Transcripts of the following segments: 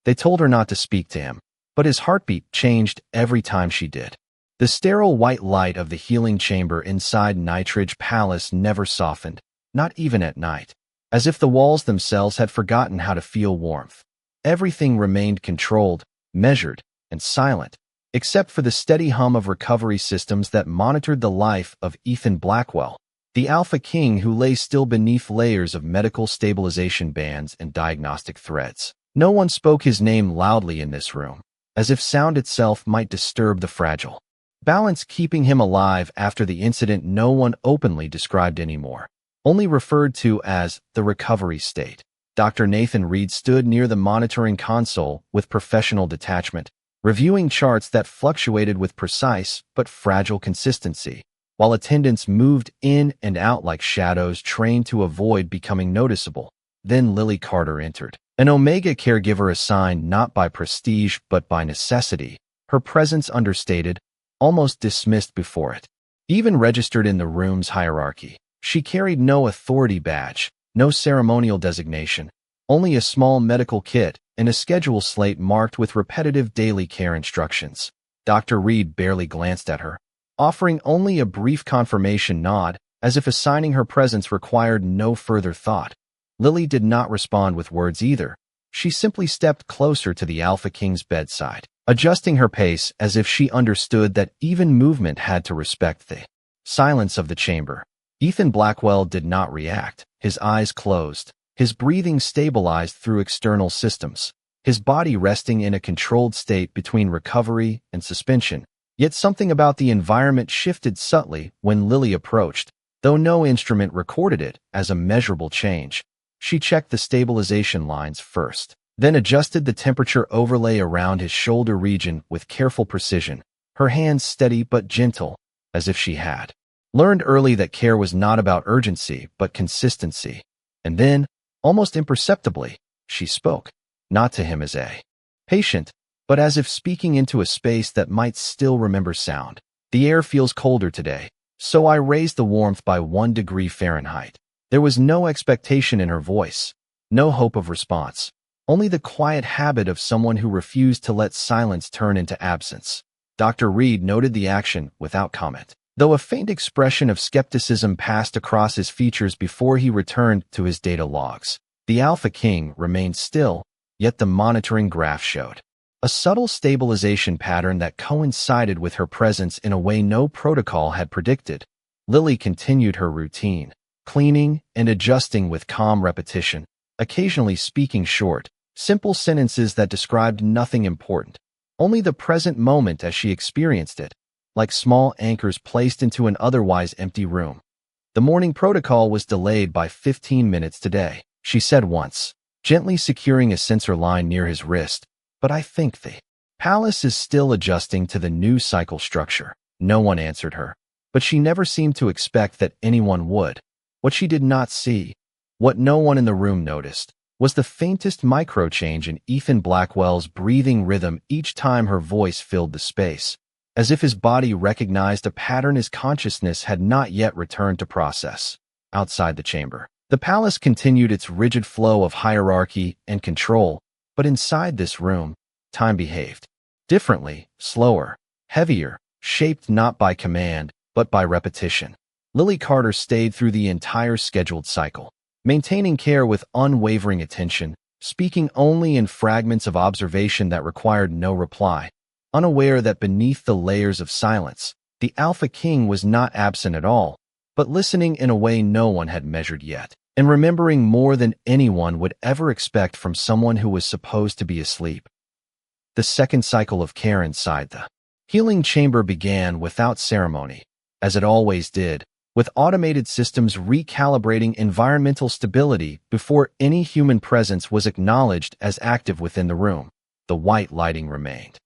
They told her not to speak to him, but his heartbeat changed every time she did. The sterile white light of the healing chamber inside Nightridge Palace never softened, not even at night, as if the walls themselves had forgotten how to feel warmth. Everything remained controlled, measured, and silent, except for the steady hum of recovery systems that monitored the life of Ethan Blackwell, the Alpha King who lay still beneath layers of medical stabilization bands and diagnostic threads. No one spoke his name loudly in this room, as if sound itself might disturb the fragile balance keeping him alive after the incident. No one openly described anymore, only referred to as the recovery state. Dr. Nathan Reed stood near the monitoring console with professional detachment, reviewing charts that fluctuated with precise but fragile consistency, while attendants moved in and out like shadows trained to avoid becoming noticeable. Then Lily Carter entered, an Omega caregiver assigned not by prestige but by necessity, her presence understated, almost dismissed before it. Even registered in the room's hierarchy, she carried no authority badge, no ceremonial designation, only a small medical kit and a schedule slate marked with repetitive daily care instructions. Dr. Reed barely glanced at her, offering only a brief confirmation nod, as if assigning her presence required no further thought. Lily did not respond with words either. She simply stepped closer to the Alpha King's bedside, adjusting her pace as if she understood that even movement had to respect the silence of the chamber. Ethan Blackwell did not react, his eyes closed, his breathing stabilized through external systems, his body resting in a controlled state between recovery and suspension. Yet something about the environment shifted subtly when Lily approached, though no instrument recorded it as a measurable change. She checked the stabilization lines first, then adjusted the temperature overlay around his shoulder region with careful precision, her hands steady but gentle, as if she had learned early that care was not about urgency but consistency. And then, almost imperceptibly, she spoke, not to him as a patient, but as if speaking into a space that might still remember sound. The air feels colder today, so I raised the warmth by 1 degree Fahrenheit. There was no expectation in her voice, no hope of response, only the quiet habit of someone who refused to let silence turn into absence. Dr. Reed noted the action without comment, though a faint expression of skepticism passed across his features before he returned to his data logs. The Alpha King remained still, yet the monitoring graph showed a subtle stabilization pattern that coincided with her presence in a way no protocol had predicted. Lily continued her routine, cleaning and adjusting with calm repetition, occasionally speaking short, simple sentences that described nothing important, only the present moment as she experienced it, like small anchors placed into an otherwise empty room. The morning protocol was delayed by 15 minutes today, she said once, gently securing a sensor line near his wrist. But I think the palace is still adjusting to the new cycle structure. No one answered her, but she never seemed to expect that anyone would. What she did not see, what no one in the room noticed, was the faintest micro-change in Ethan Blackwell's breathing rhythm each time her voice filled the space, as if his body recognized a pattern his consciousness had not yet returned to process. Outside the chamber, the palace continued its rigid flow of hierarchy and control, but inside this room, time behaved differently, slower, heavier, shaped not by command, but by repetition. Lily Carter stayed through the entire scheduled cycle, maintaining care with unwavering attention, speaking only in fragments of observation that required no reply, unaware that beneath the layers of silence, the Alpha King was not absent at all, but listening in a way no one had measured yet, and remembering more than anyone would ever expect from someone who was supposed to be asleep. The second cycle of care inside the healing chamber began without ceremony, as it always did, with automated systems recalibrating environmental stability before any human presence was acknowledged as active within the room. The white lighting remained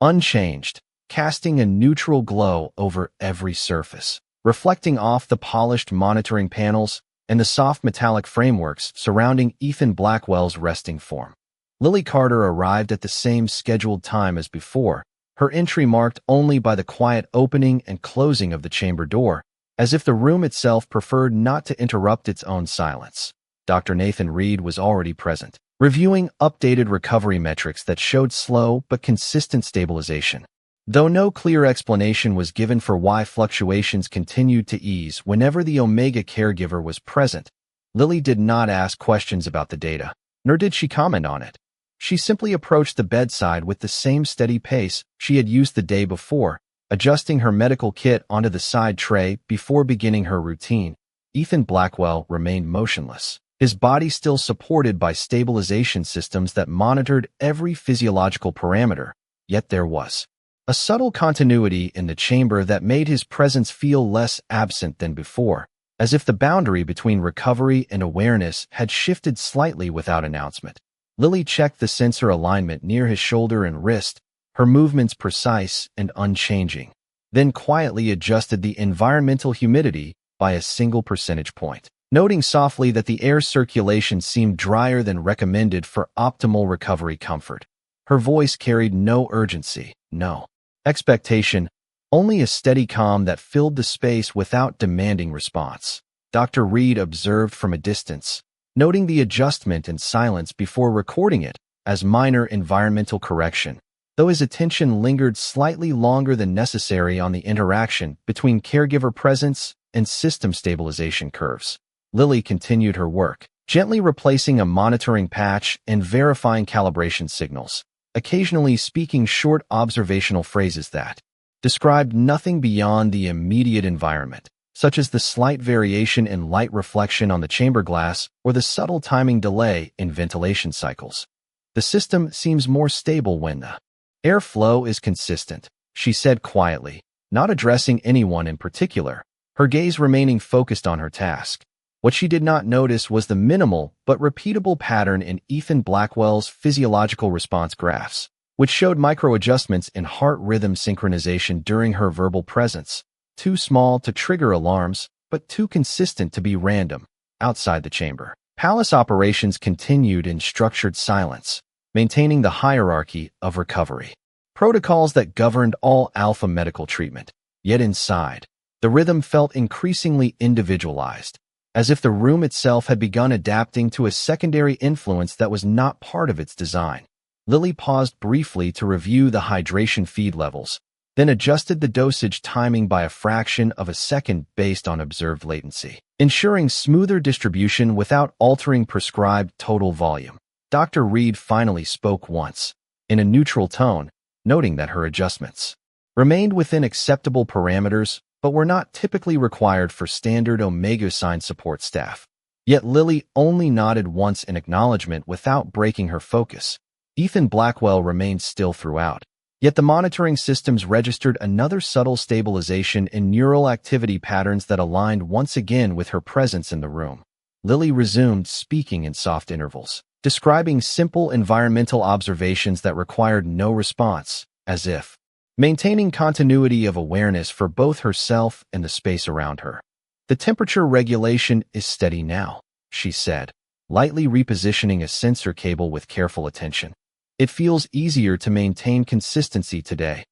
unchanged, casting a neutral glow over every surface, reflecting off the polished monitoring panels and the soft metallic frameworks surrounding Ethan Blackwell's resting form. Lily Carter arrived at the same scheduled time as before, her entry marked only by the quiet opening and closing of the chamber door, as if the room itself preferred not to interrupt its own silence. Dr. Nathan Reed was already present, reviewing updated recovery metrics that showed slow but consistent stabilization. Though no clear explanation was given for why fluctuations continued to ease whenever the Omega caregiver was present, Lily did not ask questions about the data, nor did she comment on it. She simply approached the bedside with the same steady pace she had used the day before, adjusting her medical kit onto the side tray before beginning her routine. Ethan Blackwell remained motionless, his body still supported by stabilization systems that monitored every physiological parameter, yet there was a subtle continuity in the chamber that made his presence feel less absent than before, as if the boundary between recovery and awareness had shifted slightly without announcement. Lily checked the sensor alignment near his shoulder and wrist, her movements precise and unchanging, then quietly adjusted the environmental humidity by a single percentage point, noting softly that the air circulation seemed drier than recommended for optimal recovery comfort. Her voice carried no urgency, no expectation, only a steady calm that filled the space without demanding response. Dr. Reed observed from a distance, noting the adjustment and silence before recording it as minor environmental correction, though his attention lingered slightly longer than necessary on the interaction between caregiver presence and system stabilization curves. Lily continued her work, gently replacing a monitoring patch and verifying calibration signals, occasionally speaking short observational phrases that described nothing beyond the immediate environment, such as the slight variation in light reflection on the chamber glass or the subtle timing delay in ventilation cycles. The system seems more stable when the airflow is consistent, she said quietly, not addressing anyone in particular, her gaze remaining focused on her task. What she did not notice was the minimal but repeatable pattern in Ethan Blackwell's physiological response graphs, which showed micro-adjustments in heart rhythm synchronization during her verbal presence, too small to trigger alarms, but too consistent to be random. Outside the chamber, palace operations continued in structured silence, maintaining the hierarchy of recovery protocols that governed all alpha medical treatment. Yet inside, the rhythm felt increasingly individualized, as if the room itself had begun adapting to a secondary influence that was not part of its design. Lily paused briefly to review the hydration feed levels, then adjusted the dosage timing by a fraction of a second based on observed latency, ensuring smoother distribution without altering prescribed total volume. Dr. Reed finally spoke once, in a neutral tone, noting that her adjustments remained within acceptable parameters but were not typically required for standard Omega sign support staff. Yet Lily only nodded once in acknowledgement without breaking her focus. Ethan Blackwell remained still throughout, yet the monitoring systems registered another subtle stabilization in neural activity patterns that aligned once again with her presence in the room. Lily resumed speaking in soft intervals, describing simple environmental observations that required no response, as if maintaining continuity of awareness for both herself and the space around her. The temperature regulation is steady now, she said, lightly repositioning a sensor cable with careful attention. It feels easier to maintain consistency today.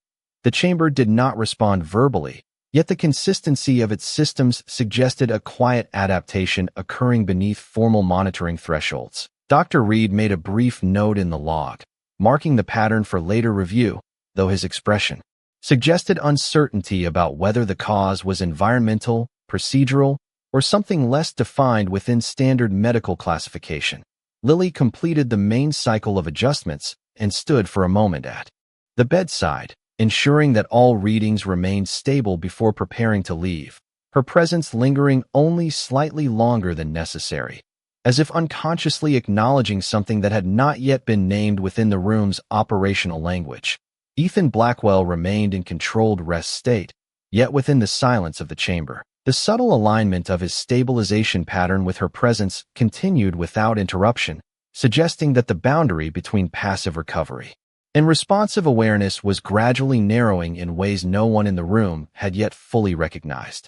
The chamber did not respond verbally, yet the consistency of its systems suggested a quiet adaptation occurring beneath formal monitoring thresholds. Dr. Reed made a brief note in the log, marking the pattern for later review, though his expression suggested uncertainty about whether the cause was environmental, procedural, or something less defined within standard medical classification. Lily completed the main cycle of adjustments and stood for a moment at the bedside, ensuring that all readings remained stable before preparing to leave, her presence lingering only slightly longer than necessary, as if unconsciously acknowledging something that had not yet been named within the room's operational language. Ethan Blackwell remained in controlled rest state, yet within the silence of the chamber. The subtle alignment of his stabilization pattern with her presence continued without interruption, suggesting that the boundary between passive recovery and responsive awareness was gradually narrowing in ways no one in the room had yet fully recognized.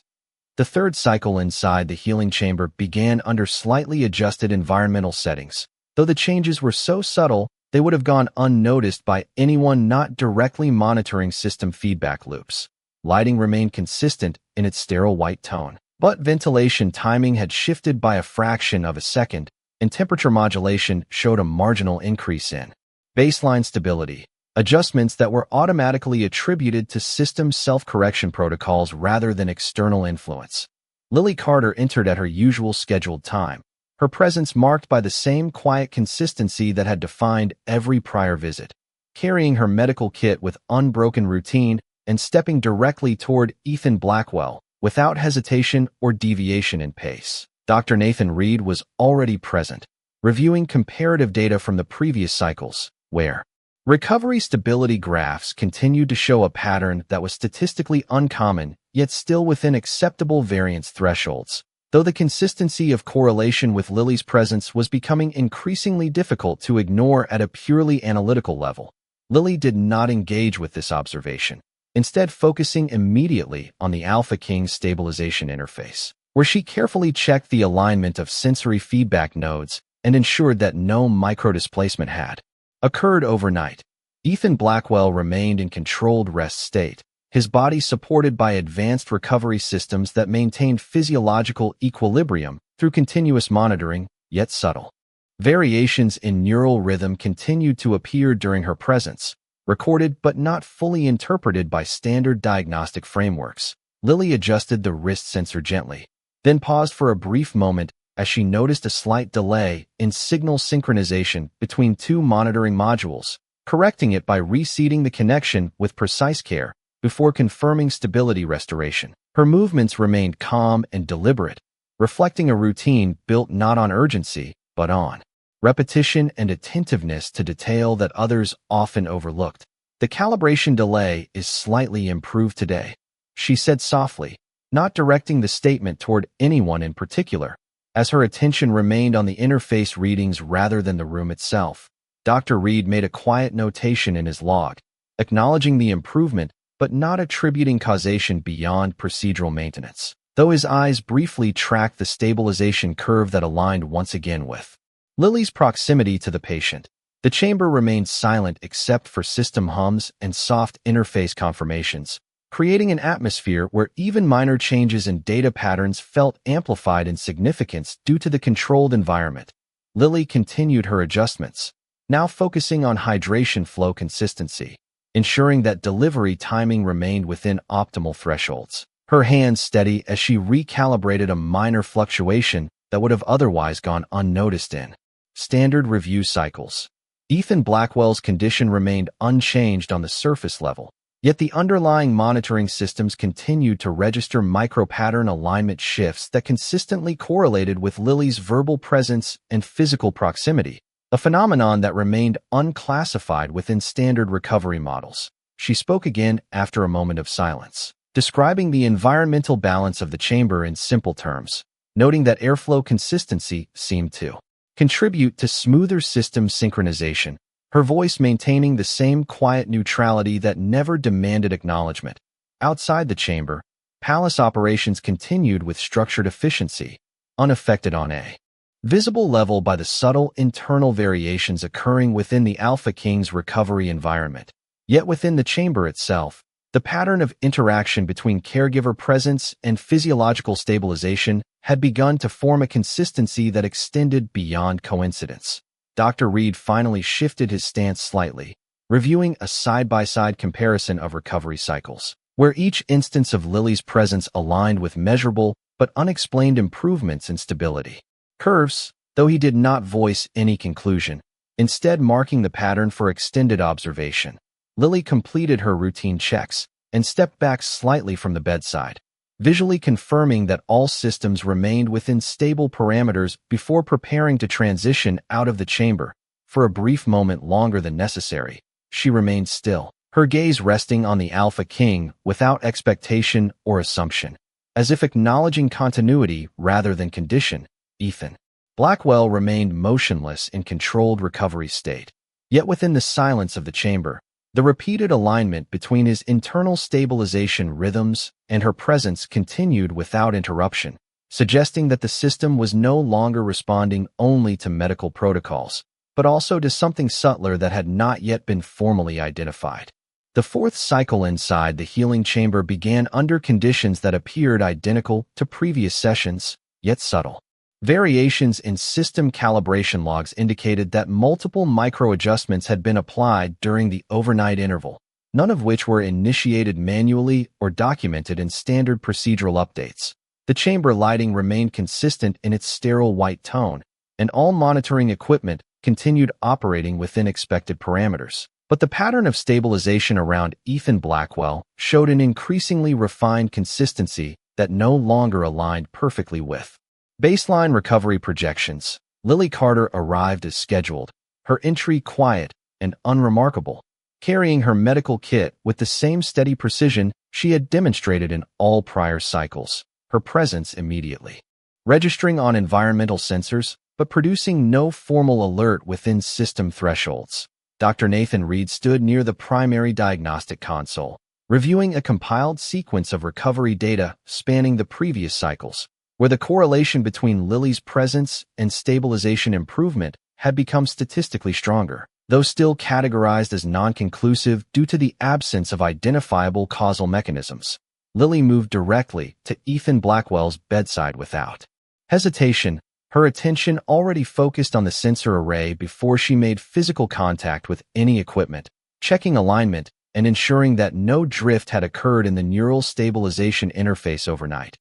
The third cycle inside the healing chamber began under slightly adjusted environmental settings, though the changes were so subtle they would have gone unnoticed by anyone not directly monitoring system feedback loops. Lighting remained consistent in its sterile white tone, but ventilation timing had shifted by a fraction of a second, and temperature modulation showed a marginal increase in baseline stability, adjustments that were automatically attributed to system self-correction protocols rather than external influence. Lily Carter entered at her usual scheduled time, her presence marked by the same quiet consistency that had defined every prior visit, carrying her medical kit with unbroken routine and stepping directly toward Ethan Blackwell, without hesitation or deviation in pace. Dr. Nathan Reed was already present, reviewing comparative data from the previous cycles, where recovery stability graphs continued to show a pattern that was statistically uncommon, yet still within acceptable variance thresholds. Though the consistency of correlation with Lily's presence was becoming increasingly difficult to ignore at a purely analytical level, Lily did not engage with this observation, instead focusing immediately on the Alpha King stabilization interface, where she carefully checked the alignment of sensory feedback nodes and ensured that no microdisplacement had occurred overnight. Ethan Blackwell remained in controlled rest state, his body supported by advanced recovery systems that maintained physiological equilibrium through continuous monitoring, yet subtle variations in neural rhythm continued to appear during her presence, recorded but not fully interpreted by standard diagnostic frameworks. Lily adjusted the wrist sensor gently, then paused for a brief moment as she noticed a slight delay in signal synchronization between two monitoring modules, correcting it by reseating the connection with precise care before confirming stability restoration. Her movements remained calm and deliberate, reflecting a routine built not on urgency, but on repetition and attentiveness to detail that others often overlooked. "The calibration delay is slightly improved today," she said softly, not directing the statement toward anyone in particular, as her attention remained on the interface readings rather than the room itself. Dr. Reed made a quiet notation in his log, acknowledging the improvement but not attributing causation beyond procedural maintenance, though his eyes briefly tracked the stabilization curve that aligned once again with Lily's proximity to the patient. The chamber remained silent except for system hums and soft interface confirmations, creating an atmosphere where even minor changes in data patterns felt amplified in significance due to the controlled environment. Lily continued her adjustments, now focusing on hydration flow consistency, ensuring that delivery timing remained within optimal thresholds, her hands steady as she recalibrated a minor fluctuation that would have otherwise gone unnoticed in standard review cycles. Ethan Blackwell's condition remained unchanged on the surface level, yet the underlying monitoring systems continued to register micro-pattern alignment shifts that consistently correlated with Lily's verbal presence and physical proximity, a phenomenon that remained unclassified within standard recovery models. She spoke again after a moment of silence, describing the environmental balance of the chamber in simple terms, noting that airflow consistency seemed to contribute to smoother system synchronization, her voice maintaining the same quiet neutrality that never demanded acknowledgement. Outside the chamber, palace operations continued with structured efficiency, unaffected on a visible level by the subtle internal variations occurring within the Alpha King's recovery environment. Yet within the chamber itself, the pattern of interaction between caregiver presence and physiological stabilization had begun to form a consistency that extended beyond coincidence. Dr. Reed finally shifted his stance slightly, reviewing a side-by-side comparison of recovery cycles, where each instance of Lily's presence aligned with measurable but unexplained improvements in stability curves, though he did not voice any conclusion, instead marking the pattern for extended observation. Lily completed her routine checks and stepped back slightly from the bedside, visually confirming that all systems remained within stable parameters before preparing to transition out of the chamber. For a brief moment longer than necessary, she remained still, her gaze resting on the Alpha King without expectation or assumption, as if acknowledging continuity rather than condition. Ethan Blackwell remained motionless in controlled recovery state, yet within the silence of the chamber, the repeated alignment between his internal stabilization rhythms and her presence continued without interruption, suggesting that the system was no longer responding only to medical protocols, but also to something subtler that had not yet been formally identified. The fourth cycle inside the healing chamber began under conditions that appeared identical to previous sessions, yet subtle Variations in system calibration logs indicated that multiple micro-adjustments had been applied during the overnight interval, none of which were initiated manually or documented in standard procedural updates. The chamber lighting remained consistent in its sterile white tone, and all monitoring equipment continued operating within expected parameters. But the pattern of stabilization around Ethan Blackwell showed an increasingly refined consistency that no longer aligned perfectly with baseline recovery projections. Lily Carter arrived as scheduled, her entry quiet and unremarkable, carrying her medical kit with the same steady precision she had demonstrated in all prior cycles. Her presence immediately registering on environmental sensors, but producing no formal alert within system thresholds. Dr. Nathan Reed stood near the primary diagnostic console, reviewing a compiled sequence of recovery data spanning the previous cycles, where the correlation between Lily's presence and stabilization improvement had become statistically stronger, though still categorized as non-conclusive due to the absence of identifiable causal mechanisms. Lily moved directly to Ethan Blackwell's bedside without hesitation, her attention already focused on the sensor array before she made physical contact with any equipment, checking alignment and ensuring that no drift had occurred in the neural stabilization interface overnight.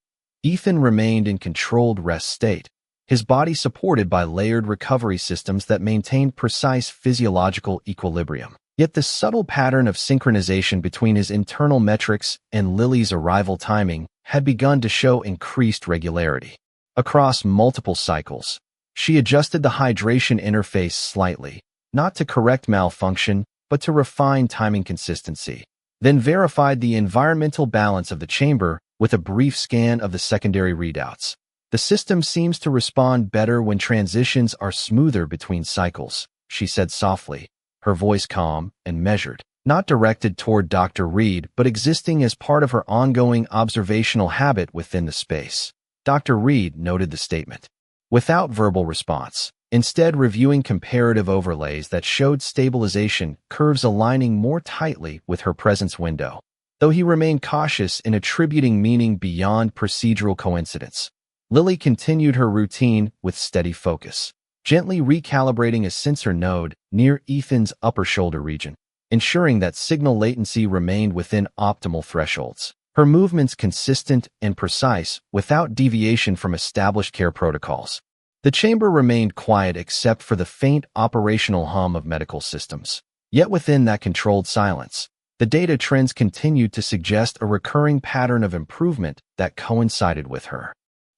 Ethan remained in controlled rest state, his body supported by layered recovery systems that maintained precise physiological equilibrium. Yet the subtle pattern of synchronization between his internal metrics and Lily's arrival timing had begun to show increased regularity. Across multiple cycles, she adjusted the hydration interface slightly, not to correct malfunction, but to refine timing consistency, then verified the environmental balance of the chamber with a brief scan of the secondary readouts. The system seems to respond better when transitions are smoother between cycles, she said softly, her voice calm and measured, not directed toward Dr. Reed, but existing as part of her ongoing observational habit within the space. Dr. Reed noted the statement without verbal response, instead reviewing comparative overlays that showed stabilization curves aligning more tightly with her presence window, though he remained cautious in attributing meaning beyond procedural coincidence. Lily continued her routine with steady focus, gently recalibrating a sensor node near Ethan's upper shoulder region, ensuring that signal latency remained within optimal thresholds. Her movements consistent and precise without deviation from established care protocols. The chamber remained quiet except for the faint operational hum of medical systems. Yet within that controlled silence, the data trends continued to suggest a recurring pattern of improvement that coincided with her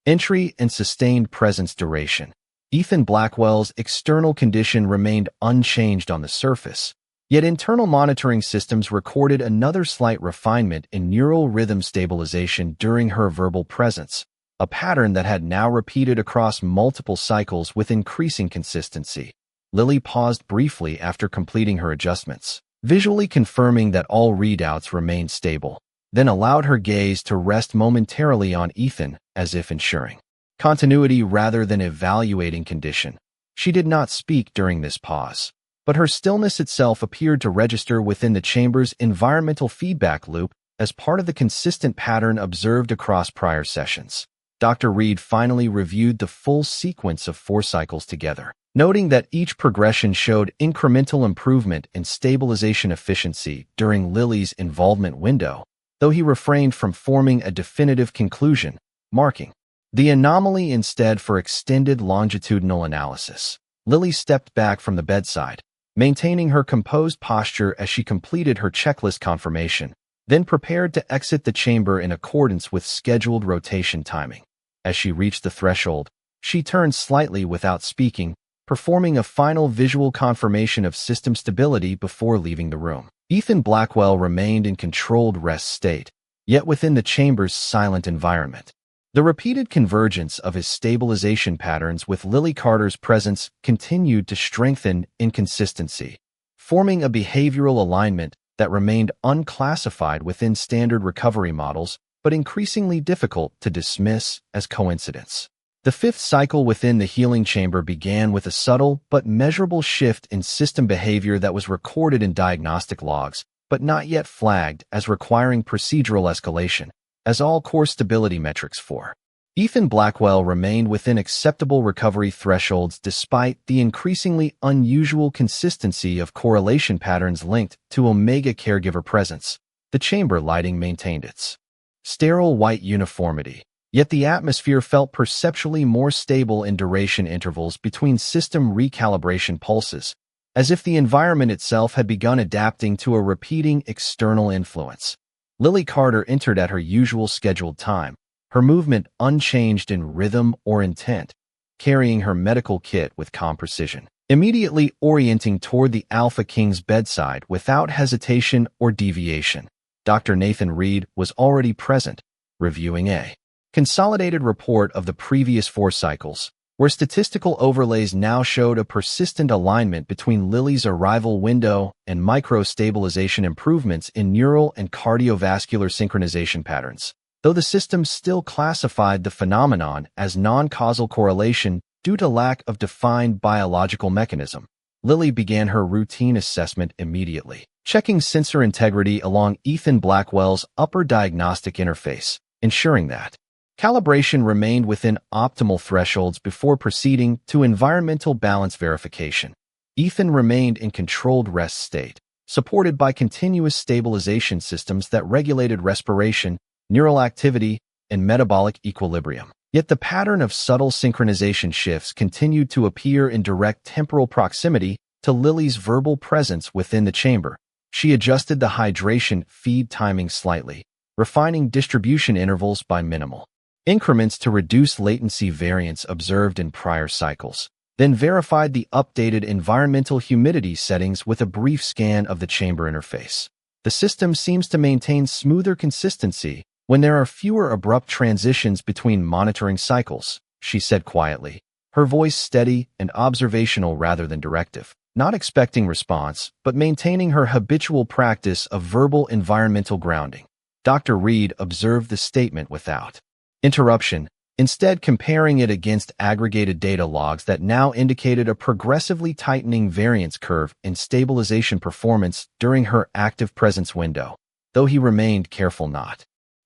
entry and sustained presence duration. Ethan Blackwell's external condition remained unchanged on the surface, yet internal monitoring systems recorded another slight refinement in neural rhythm stabilization during her verbal presence, a pattern that had now repeated across multiple cycles with increasing consistency. Lily paused briefly after completing her adjustments, visually confirming that all readouts remained stable, then allowed her gaze to rest momentarily on Ethan as if ensuring continuity rather than evaluating condition. She did not speak during this pause, but her stillness itself appeared to register within the chamber's environmental feedback loop as part of the consistent pattern observed across prior sessions. Dr. Reed finally reviewed the full sequence of 4 cycles together, noting that each progression showed incremental improvement in stabilization efficiency during Lily's involvement window, though he refrained from forming a definitive conclusion, marking the anomaly instead for extended longitudinal analysis. Lily stepped back from the bedside, maintaining her composed posture as she completed her checklist confirmation, then prepared to exit the chamber in accordance with scheduled rotation timing. As she reached the threshold, she turned slightly without speaking, performing a final visual confirmation of system stability before leaving the room. Ethan Blackwell remained in controlled rest state, yet within the chamber's silent environment. The repeated convergence of his stabilization patterns with Lily Carter's presence continued to strengthen in consistency, forming a behavioral alignment that remained unclassified within standard recovery models, but increasingly difficult to dismiss as coincidence. The 5th cycle within the healing chamber began with a subtle but measurable shift in system behavior that was recorded in diagnostic logs, but not yet flagged as requiring procedural escalation, as all core stability metrics for Ethan Blackwell remained within acceptable recovery thresholds despite the increasingly unusual consistency of correlation patterns linked to Omega caregiver presence. The chamber lighting maintained its sterile white uniformity, yet the atmosphere felt perceptually more stable in duration intervals between system recalibration pulses, as if the environment itself had begun adapting to a repeating external influence. Lily Carter entered at her usual scheduled time, her movement unchanged in rhythm or intent, carrying her medical kit with calm precision, immediately orienting toward the Alpha King's bedside without hesitation or deviation. Dr. Nathan Reed was already present, reviewing a consolidated report of the previous 4 cycles, where statistical overlays now showed a persistent alignment between Lily's arrival window and micro-stabilization improvements in neural and cardiovascular synchronization patterns. Though the system still classified the phenomenon as non-causal correlation due to lack of defined biological mechanism, Lily began her routine assessment immediately, checking sensor integrity along Ethan Blackwell's upper diagnostic interface, ensuring that calibration remained within optimal thresholds before proceeding to environmental balance verification. Ethan remained in controlled rest state, supported by continuous stabilization systems that regulated respiration, neural activity, and metabolic equilibrium. Yet the pattern of subtle synchronization shifts continued to appear in direct temporal proximity to Lily's verbal presence within the chamber. She adjusted the hydration feed timing slightly, refining distribution intervals by minimal increments to reduce latency variance observed in prior cycles, then verified the updated environmental humidity settings with a brief scan of the chamber interface. The system seems to maintain smoother consistency when there are fewer abrupt transitions between monitoring cycles, she said quietly, her voice steady and observational rather than directive, not expecting response, but maintaining her habitual practice of verbal environmental grounding. Dr. Reed observed the statement without interruption, instead comparing it against aggregated data logs that now indicated a progressively tightening variance curve in stabilization performance during her active presence window, though he remained careful not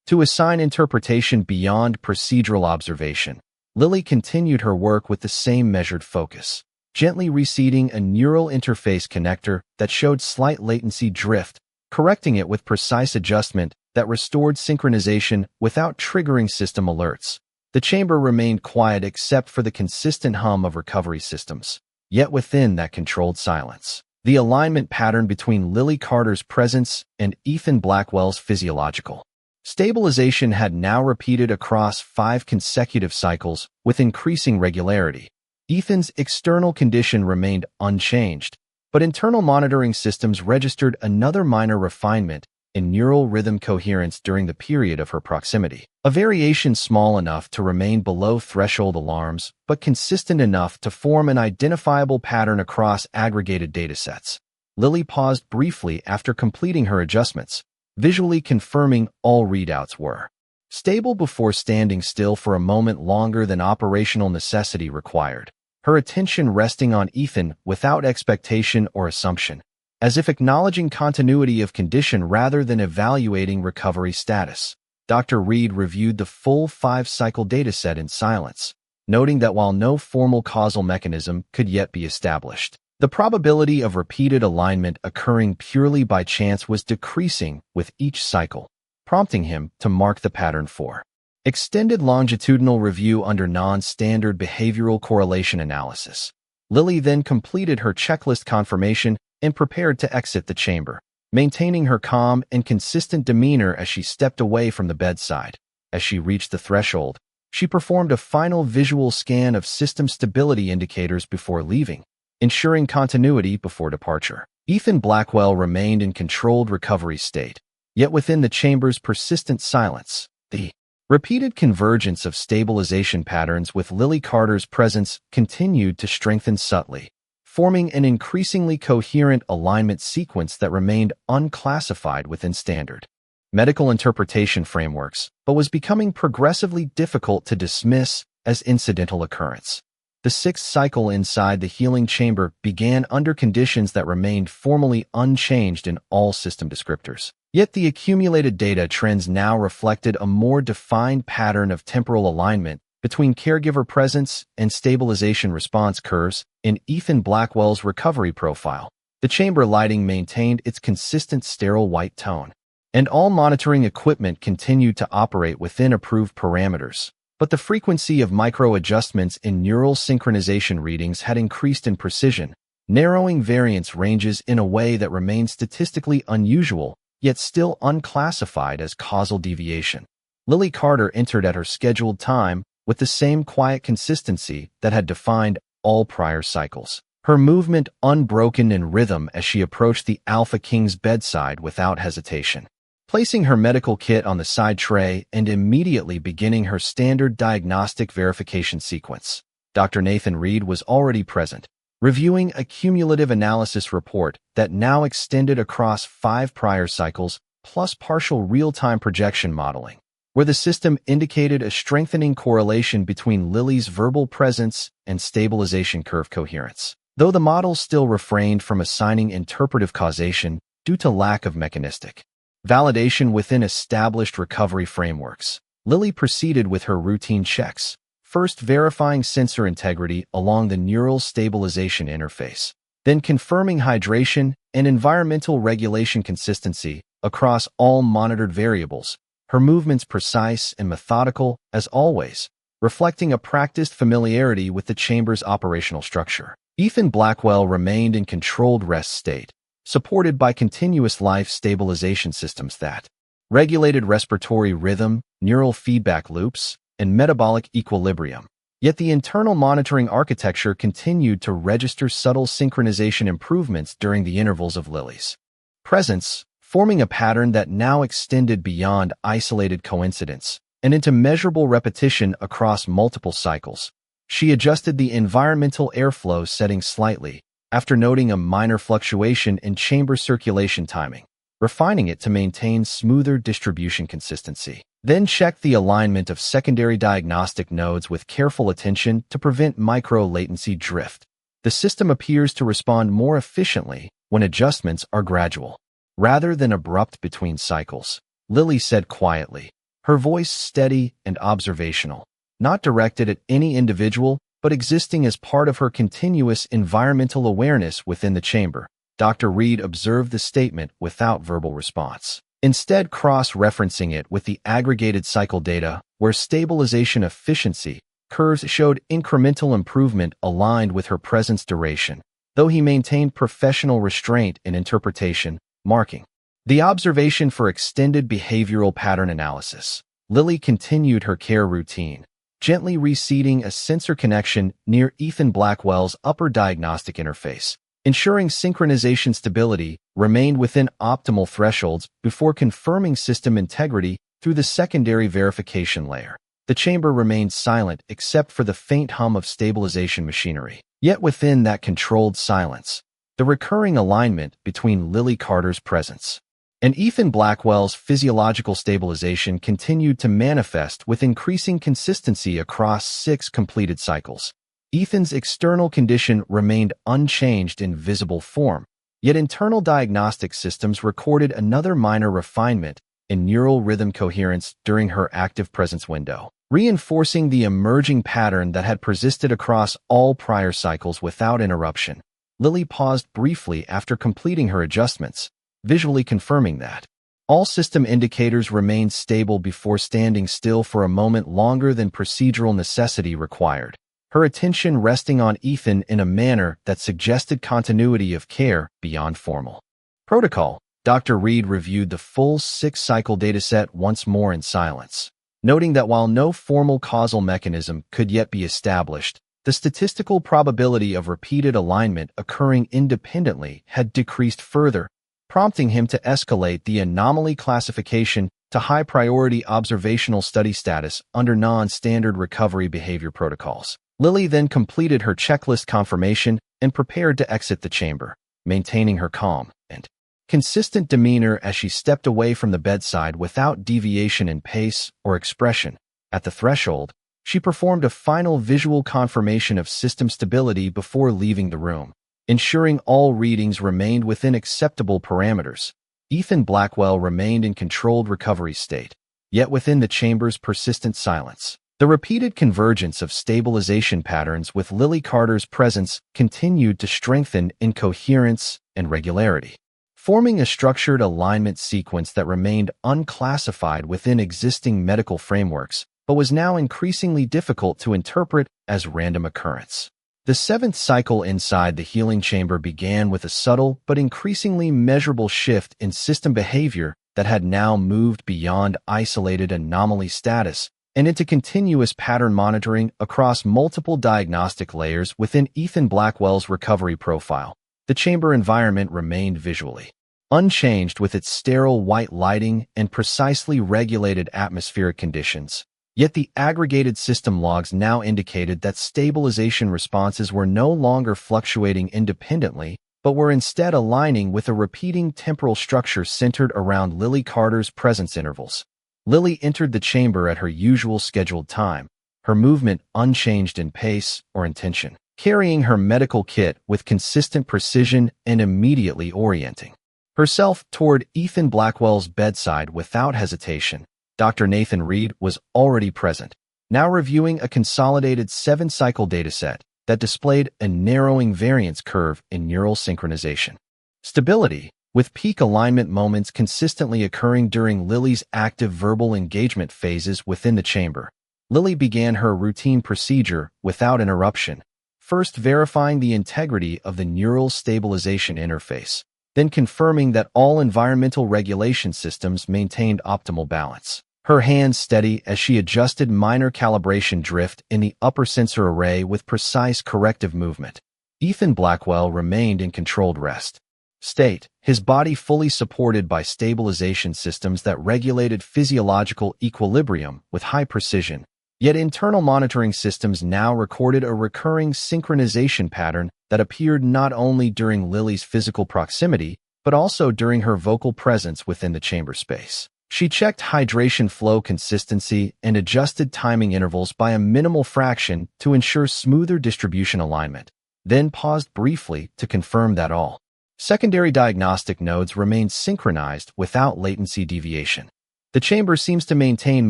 to assign interpretation beyond procedural observation. Lily continued her work with the same measured focus, gently reseating a neural interface connector that showed slight latency drift, correcting it with precise adjustment that restored synchronization without triggering system alerts. The chamber remained quiet except for the consistent hum of recovery systems. Yet within that controlled silence, the alignment pattern between Lily Carter's presence and Ethan Blackwell's physiological stabilization had now repeated across 5 consecutive cycles with increasing regularity. Ethan's external condition remained unchanged, but internal monitoring systems registered another minor refinement in neural rhythm coherence during the period of her proximity. A variation small enough to remain below threshold alarms, but consistent enough to form an identifiable pattern across aggregated datasets. Lily paused briefly after completing her adjustments, visually confirming all readouts were stable before standing still for a moment longer than operational necessity required, her attention resting on Ethan without expectation or assumption, as if acknowledging continuity of condition rather than evaluating recovery status. Dr. Reed reviewed the full 5-cycle dataset in silence, noting that while no formal causal mechanism could yet be established, the probability of repeated alignment occurring purely by chance was decreasing with each cycle, prompting him to mark the pattern for extended longitudinal review under non-standard behavioral correlation analysis. Lily then completed her checklist confirmation and prepared to exit the chamber, maintaining her calm and consistent demeanor as she stepped away from the bedside. As she reached the threshold, she performed a final visual scan of system stability indicators before leaving, ensuring continuity before departure. Ethan Blackwell remained in controlled recovery state, yet within the chamber's persistent silence, the repeated convergence of stabilization patterns with Lily Carter's presence continued to strengthen subtly, forming an increasingly coherent alignment sequence that remained unclassified within standard medical interpretation frameworks, but was becoming progressively difficult to dismiss as incidental occurrence. The 6th cycle inside the healing chamber began under conditions that remained formally unchanged in all system descriptors. Yet the accumulated data trends now reflected a more defined pattern of temporal alignment between caregiver presence and stabilization response curves in Ethan Blackwell's recovery profile. The chamber lighting maintained its consistent sterile white tone, and all monitoring equipment continued to operate within approved parameters. But the frequency of micro-adjustments in neural synchronization readings had increased in precision, narrowing variance ranges in a way that remained statistically unusual, yet still unclassified as causal deviation. Lily Carter entered at her scheduled time with the same quiet consistency that had defined all prior cycles. Her movement unbroken in rhythm as she approached the Alpha King's bedside without hesitation. Placing her medical kit on the side tray and immediately beginning her standard diagnostic verification sequence. Dr. Nathan Reed was already present, reviewing a cumulative analysis report that now extended across 5 prior cycles plus partial real-time projection modeling, where the system indicated a strengthening correlation between Lily's verbal presence and stabilization curve coherence, though the model still refrained from assigning interpretive causation due to lack of mechanistic validation within established recovery frameworks. Lily proceeded with her routine checks, first verifying sensor integrity along the neural stabilization interface, then confirming hydration and environmental regulation consistency across all monitored variables, her movements precise and methodical as always, reflecting a practiced familiarity with the chamber's operational structure. Ethan Blackwell remained in controlled rest state, supported by continuous life stabilization systems that regulated respiratory rhythm, neural feedback loops, and metabolic equilibrium. Yet the internal monitoring architecture continued to register subtle synchronization improvements during the intervals of Lily's presence, forming a pattern that now extended beyond isolated coincidence and into measurable repetition across multiple cycles. She adjusted the environmental airflow setting slightly, after noting a minor fluctuation in chamber circulation timing, refining it to maintain smoother distribution consistency. Then checked the alignment of secondary diagnostic nodes with careful attention to prevent micro-latency drift. The system appears to respond more efficiently when adjustments are gradual, rather than abrupt between cycles, Lily said quietly, her voice steady and observational, not directed at any individual, but existing as part of her continuous environmental awareness within the chamber. Dr. Reed observed the statement without verbal response, instead cross-referencing it with the aggregated cycle data, where stabilization efficiency curves showed incremental improvement aligned with her presence duration, though he maintained professional restraint in interpretation, marking the observation for extended behavioral pattern analysis. Lily continued her care routine, gently reseating a sensor connection near Ethan Blackwell's upper diagnostic interface, ensuring synchronization stability remained within optimal thresholds before confirming system integrity through the secondary verification layer. The chamber remained silent except for the faint hum of stabilization machinery. Yet within that controlled silence, the recurring alignment between Lily Carter's presence and Ethan Blackwell's physiological stabilization continued to manifest with increasing consistency across 6 completed cycles. Ethan's external condition remained unchanged in visible form, yet internal diagnostic systems recorded another minor refinement in neural rhythm coherence during her active presence window, reinforcing the emerging pattern that had persisted across all prior cycles without interruption. Lily paused briefly after completing her adjustments, visually confirming that all system indicators remained stable before standing still for a moment longer than procedural necessity required, her attention resting on Ethan in a manner that suggested continuity of care beyond formal protocol. Dr. Reed reviewed the full 6-cycle dataset once more in silence, noting that while no formal causal mechanism could yet be established, the statistical probability of repeated alignment occurring independently had decreased further, prompting him to escalate the anomaly classification to high-priority observational study status under non-standard recovery behavior protocols. Lily then completed her checklist confirmation and prepared to exit the chamber, maintaining her calm and consistent demeanor as she stepped away from the bedside without deviation in pace or expression. At the threshold, she performed a final visual confirmation of system stability before leaving the room, ensuring all readings remained within acceptable parameters. Ethan Blackwell remained in controlled recovery state, yet within the chamber's persistent silence. The repeated convergence of stabilization patterns with Lily Carter's presence continued to strengthen in coherence and regularity, forming a structured alignment sequence that remained unclassified within existing medical frameworks, but was now increasingly difficult to interpret as random occurrence. The seventh cycle inside the healing chamber began with a subtle but increasingly measurable shift in system behavior that had now moved beyond isolated anomaly status and into continuous pattern monitoring across multiple diagnostic layers within Ethan Blackwell's recovery profile. The chamber environment remained visually unchanged with its sterile white lighting and precisely regulated atmospheric conditions. Yet the aggregated system logs now indicated that stabilization responses were no longer fluctuating independently, but were instead aligning with a repeating temporal structure centered around Lily Carter's presence intervals. Lily entered the chamber at her usual scheduled time, her movement unchanged in pace or intention, carrying her medical kit with consistent precision and immediately orienting herself toward Ethan Blackwell's bedside without hesitation. Dr. Nathan Reed was already present, now reviewing a consolidated 7-cycle dataset that displayed a narrowing variance curve in neural synchronization. Stability, with peak alignment moments consistently occurring during Lily's active verbal engagement phases within the chamber. Lily began her routine procedure without interruption, first verifying the integrity of the neural stabilization interface, then confirming that all environmental regulation systems maintained optimal balance. Her hands steady as she adjusted minor calibration drift in the upper sensor array with precise corrective movement. Ethan Blackwell remained in controlled rest state, his body fully supported by stabilization systems that regulated physiological equilibrium with high precision. Yet internal monitoring systems now recorded a recurring synchronization pattern that appeared not only during Lily's physical proximity, but also during her vocal presence within the chamber space. She checked hydration flow consistency and adjusted timing intervals by a minimal fraction to ensure smoother distribution alignment, then paused briefly to confirm that all secondary diagnostic nodes remained synchronized without latency deviation. The chamber seems to maintain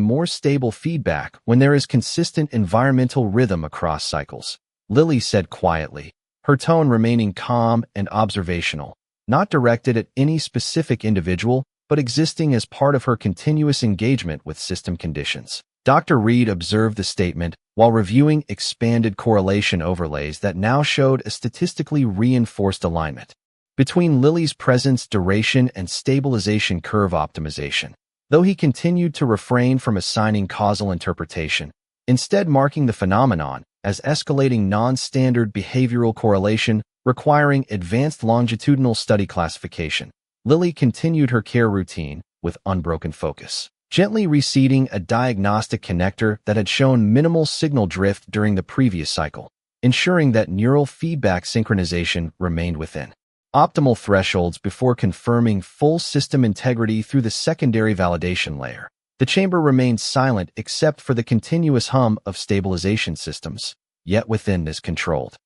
more stable feedback when there is consistent environmental rhythm across cycles, Lily said quietly, her tone remaining calm and observational, not directed at any specific individual, but existing as part of her continuous engagement with system conditions. Dr. Reed observed the statement while reviewing expanded correlation overlays that now showed a statistically reinforced alignment between Lily's presence duration and stabilization curve optimization, though he continued to refrain from assigning causal interpretation, instead marking the phenomenon as escalating non-standard behavioral correlation requiring advanced longitudinal study classification. Lily continued her care routine with unbroken focus, gently reseating a diagnostic connector that had shown minimal signal drift during the previous cycle, ensuring that neural feedback synchronization remained within optimal thresholds before confirming full system integrity through the secondary validation layer. The chamber remained silent except for the continuous hum of stabilization systems, yet within this controlled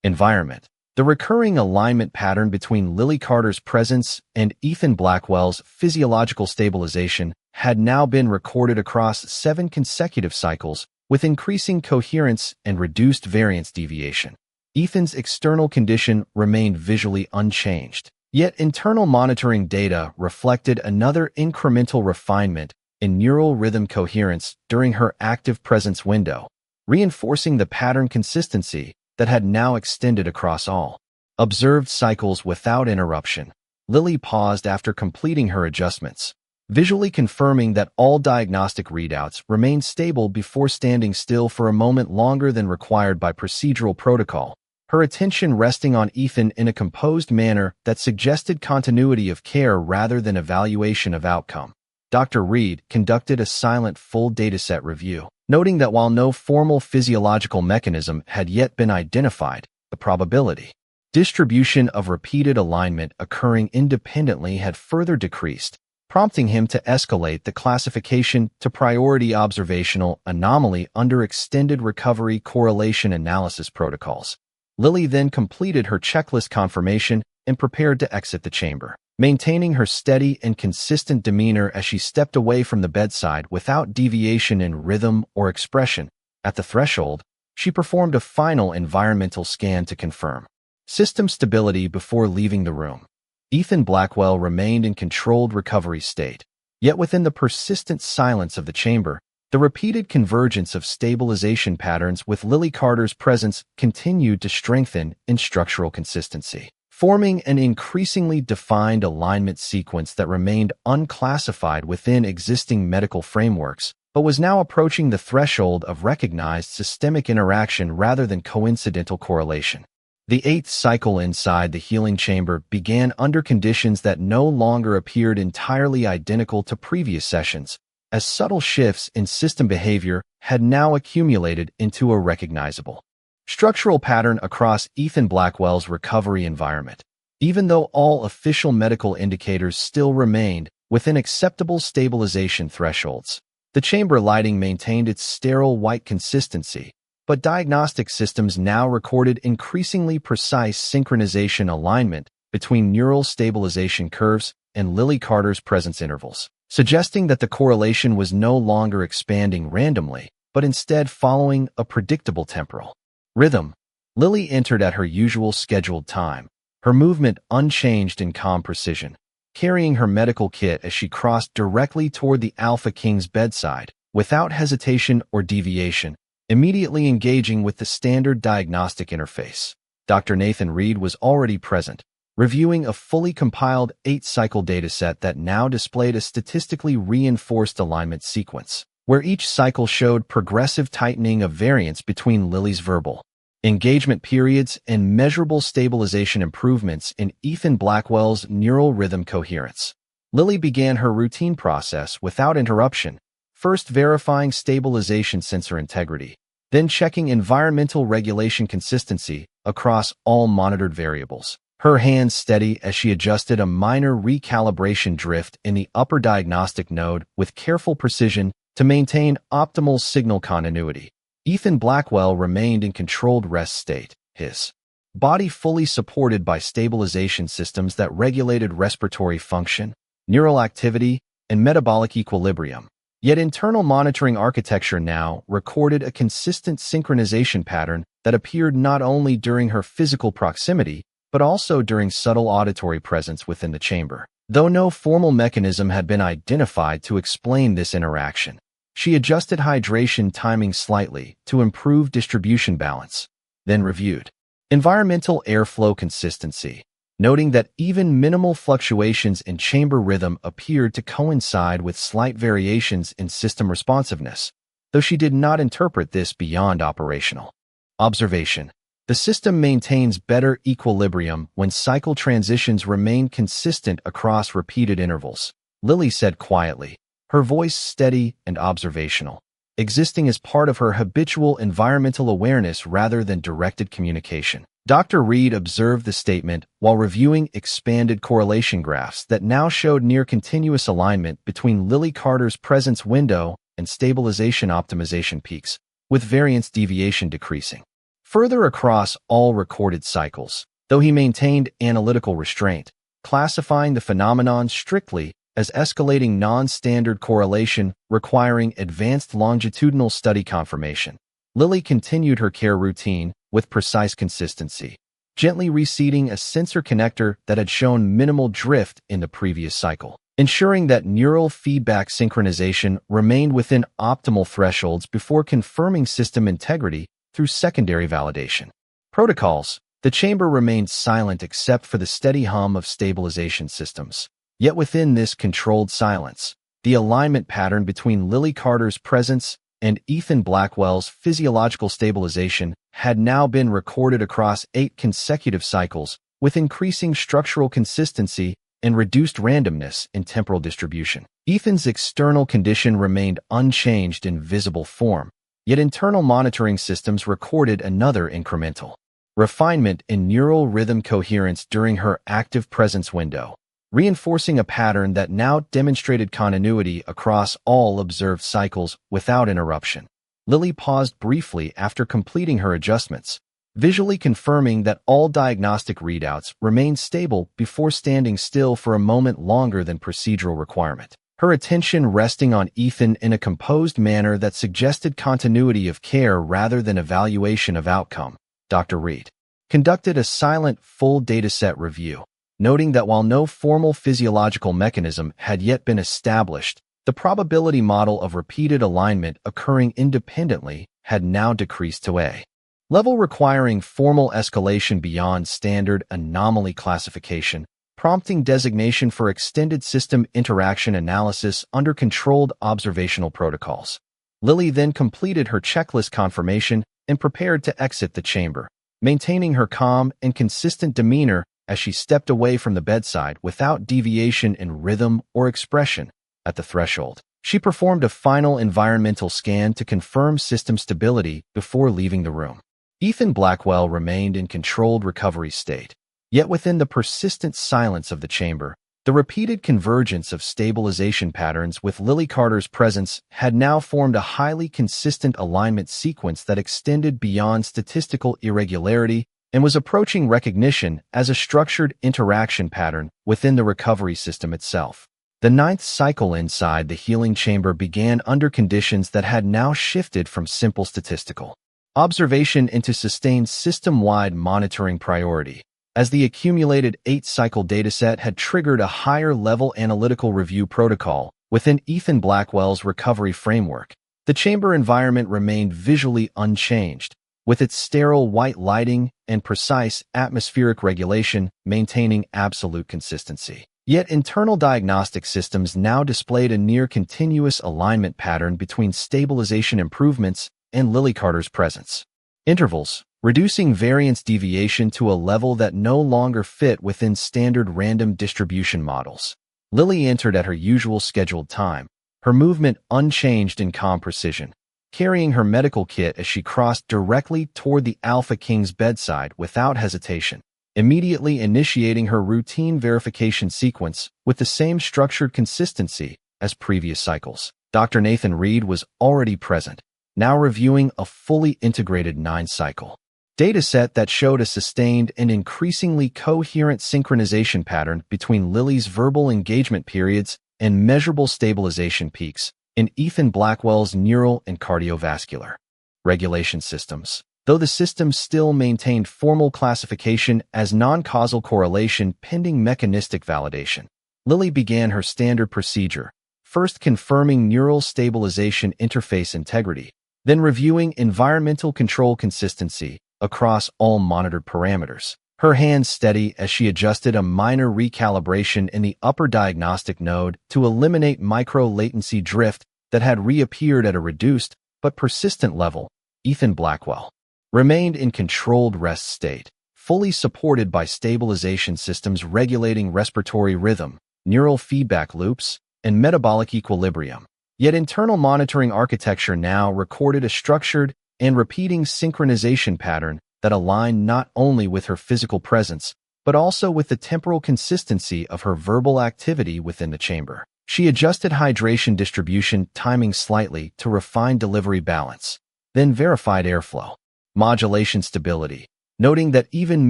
environment. The recurring alignment pattern between Lily Carter's presence and Ethan Blackwell's physiological stabilization had now been recorded across 7 consecutive cycles with increasing coherence and reduced variance deviation. Ethan's external condition remained visually unchanged, yet internal monitoring data reflected another incremental refinement in neural rhythm coherence during her active presence window, reinforcing the pattern consistency that had now extended across all observed cycles without interruption. Lily paused after completing her adjustments, visually confirming that all diagnostic readouts remained stable before standing still for a moment longer than required by procedural protocol, her attention resting on Ethan in a composed manner that suggested continuity of care rather than evaluation of outcome. Dr. Reed conducted a silent full dataset review, noting that while no formal physiological mechanism had yet been identified, the probability distribution of repeated alignment occurring independently had further decreased, prompting him to escalate the classification to priority observational anomaly under extended recovery correlation analysis protocols. Lily then completed her checklist confirmation and prepared to exit the chamber. maintaining her steady and consistent demeanor as she stepped away from the bedside without deviation in rhythm or expression. At the threshold, she performed a final environmental scan to confirm system stability before leaving the room. Ethan Blackwell remained in controlled recovery state. Yet within the persistent silence of the chamber, the repeated convergence of stabilization patterns with Lily Carter's presence continued to strengthen in structural consistency, forming an increasingly defined alignment sequence that remained unclassified within existing medical frameworks, but was now approaching the threshold of recognized systemic interaction rather than coincidental correlation. The eighth cycle inside the healing chamber began under conditions that no longer appeared entirely identical to previous sessions, as subtle shifts in system behavior had now accumulated into a recognizable structural pattern across Ethan Blackwell's recovery environment. Even though all official medical indicators still remained within acceptable stabilization thresholds, the chamber lighting maintained its sterile white consistency, but diagnostic systems now recorded increasingly precise synchronization alignment between neural stabilization curves and Lily Carter's presence intervals, suggesting that the correlation was no longer expanding randomly, but instead following a predictable temporal rhythm. Lily entered at her usual scheduled time, her movement unchanged in calm precision, carrying her medical kit as she crossed directly toward the Alpha King's bedside, without hesitation or deviation, immediately engaging with the standard diagnostic interface. Dr. Nathan Reed was already present, reviewing a fully compiled 8-cycle dataset that now displayed a statistically reinforced alignment sequence, where each cycle showed progressive tightening of variance between Lily's verbal engagement periods and measurable stabilization improvements in Ethan Blackwell's neural rhythm coherence. Lily began her routine process without interruption, first verifying stabilization sensor integrity, then checking environmental regulation consistency across all monitored variables. Her hands steady as she adjusted a minor recalibration drift in the upper diagnostic node with careful precision to maintain optimal signal continuity. Ethan Blackwell remained in controlled rest state, his body fully supported by stabilization systems that regulated respiratory function, neural activity, and metabolic equilibrium. Yet internal monitoring architecture now recorded a consistent synchronization pattern that appeared not only during her physical proximity, but also during subtle auditory presence within the chamber. Though no formal mechanism had been identified to explain this interaction, she adjusted hydration timing slightly to improve distribution balance, then reviewed environmental airflow consistency, noting that even minimal fluctuations in chamber rhythm appeared to coincide with slight variations in system responsiveness, though she did not interpret this beyond operational observation. The system maintains better equilibrium when cycle transitions remain consistent across repeated intervals, Lily said quietly, her voice steady and observational, existing as part of her habitual environmental awareness rather than directed communication. Dr. Reed observed the statement while reviewing expanded correlation graphs that now showed near-continuous alignment between Lily Carter's presence window and stabilization optimization peaks, with variance deviation decreasing further across all recorded cycles, though he maintained analytical restraint, classifying the phenomenon strictly as escalating non-standard correlation requiring advanced longitudinal study confirmation. Lily continued her care routine with precise consistency, gently reseating a sensor connector that had shown minimal drift in the previous cycle, ensuring that neural feedback synchronization remained within optimal thresholds before confirming system integrity through secondary validation protocols. The chamber remained silent except for the steady hum of stabilization systems. Yet within this controlled silence, the alignment pattern between Lily Carter's presence and Ethan Blackwell's physiological stabilization had now been recorded across 8 consecutive cycles, with increasing structural consistency and reduced randomness in temporal distribution. Ethan's external condition remained unchanged in visible form, yet internal monitoring systems recorded another incremental refinement in neural rhythm coherence during her active presence window, reinforcing a pattern that now demonstrated continuity across all observed cycles without interruption. Lily paused briefly after completing her adjustments, visually confirming that all diagnostic readouts remained stable before standing still for a moment longer than procedural requirement. Her attention resting on Ethan in a composed manner that suggested continuity of care rather than evaluation of outcome. Dr. Reed conducted a silent, full dataset review, noting that while no formal physiological mechanism had yet been established, the probability model of repeated alignment occurring independently had now decreased to a level requiring formal escalation beyond standard anomaly classification, prompting designation for extended system interaction analysis under controlled observational protocols. Lily then completed her checklist confirmation and prepared to exit the chamber, maintaining her calm and consistent demeanor as she stepped away from the bedside without deviation in rhythm or expression. At the threshold, she performed a final environmental scan to confirm system stability before leaving the room. Ethan Blackwell remained in controlled recovery state, yet within the persistent silence of the chamber, the repeated convergence of stabilization patterns with Lily Carter's presence had now formed a highly consistent alignment sequence that extended beyond statistical irregularity and was approaching recognition as a structured interaction pattern within the recovery system itself. The ninth cycle inside the healing chamber began under conditions that had now shifted from simple statistical observation into sustained system-wide monitoring priority, as the accumulated 8-cycle dataset had triggered a higher-level analytical review protocol within Ethan Blackwell's recovery framework. The chamber environment remained visually unchanged, with its sterile white lighting and precise atmospheric regulation maintaining absolute consistency. Yet internal diagnostic systems now displayed a near-continuous alignment pattern between stabilization improvements and Lily Carter's presence. Intervals, reducing variance deviation to a level that no longer fit within standard random distribution models. Lily entered at her usual scheduled time, her movement unchanged in calm precision, carrying her medical kit as she crossed directly toward the Alpha King's bedside without hesitation, immediately initiating her routine verification sequence with the same structured consistency as previous cycles. Dr. Nathan Reed was already present, now reviewing a fully integrated 9-cycle dataset that showed a sustained and increasingly coherent synchronization pattern between Lily's verbal engagement periods and measurable stabilization peaks in Ethan Blackwell's neural and cardiovascular regulation systems. Though the system still maintained formal classification as non-causal correlation pending mechanistic validation, Lily began her standard procedure, first confirming neural stabilization interface integrity, then reviewing environmental control consistency across all monitored parameters, her hands steady as she adjusted a minor recalibration in the upper diagnostic node to eliminate micro-latency drift that had reappeared at a reduced but persistent level. Ethan Blackwell remained in controlled rest state, fully supported by stabilization systems regulating respiratory rhythm, neural feedback loops, and metabolic equilibrium. Yet internal monitoring architecture now recorded a structured and repeating synchronization pattern that aligned not only with her physical presence, but also with the temporal consistency of her verbal activity within the chamber. She adjusted hydration distribution timing slightly to refine delivery balance, then verified airflow modulation stability, noting that even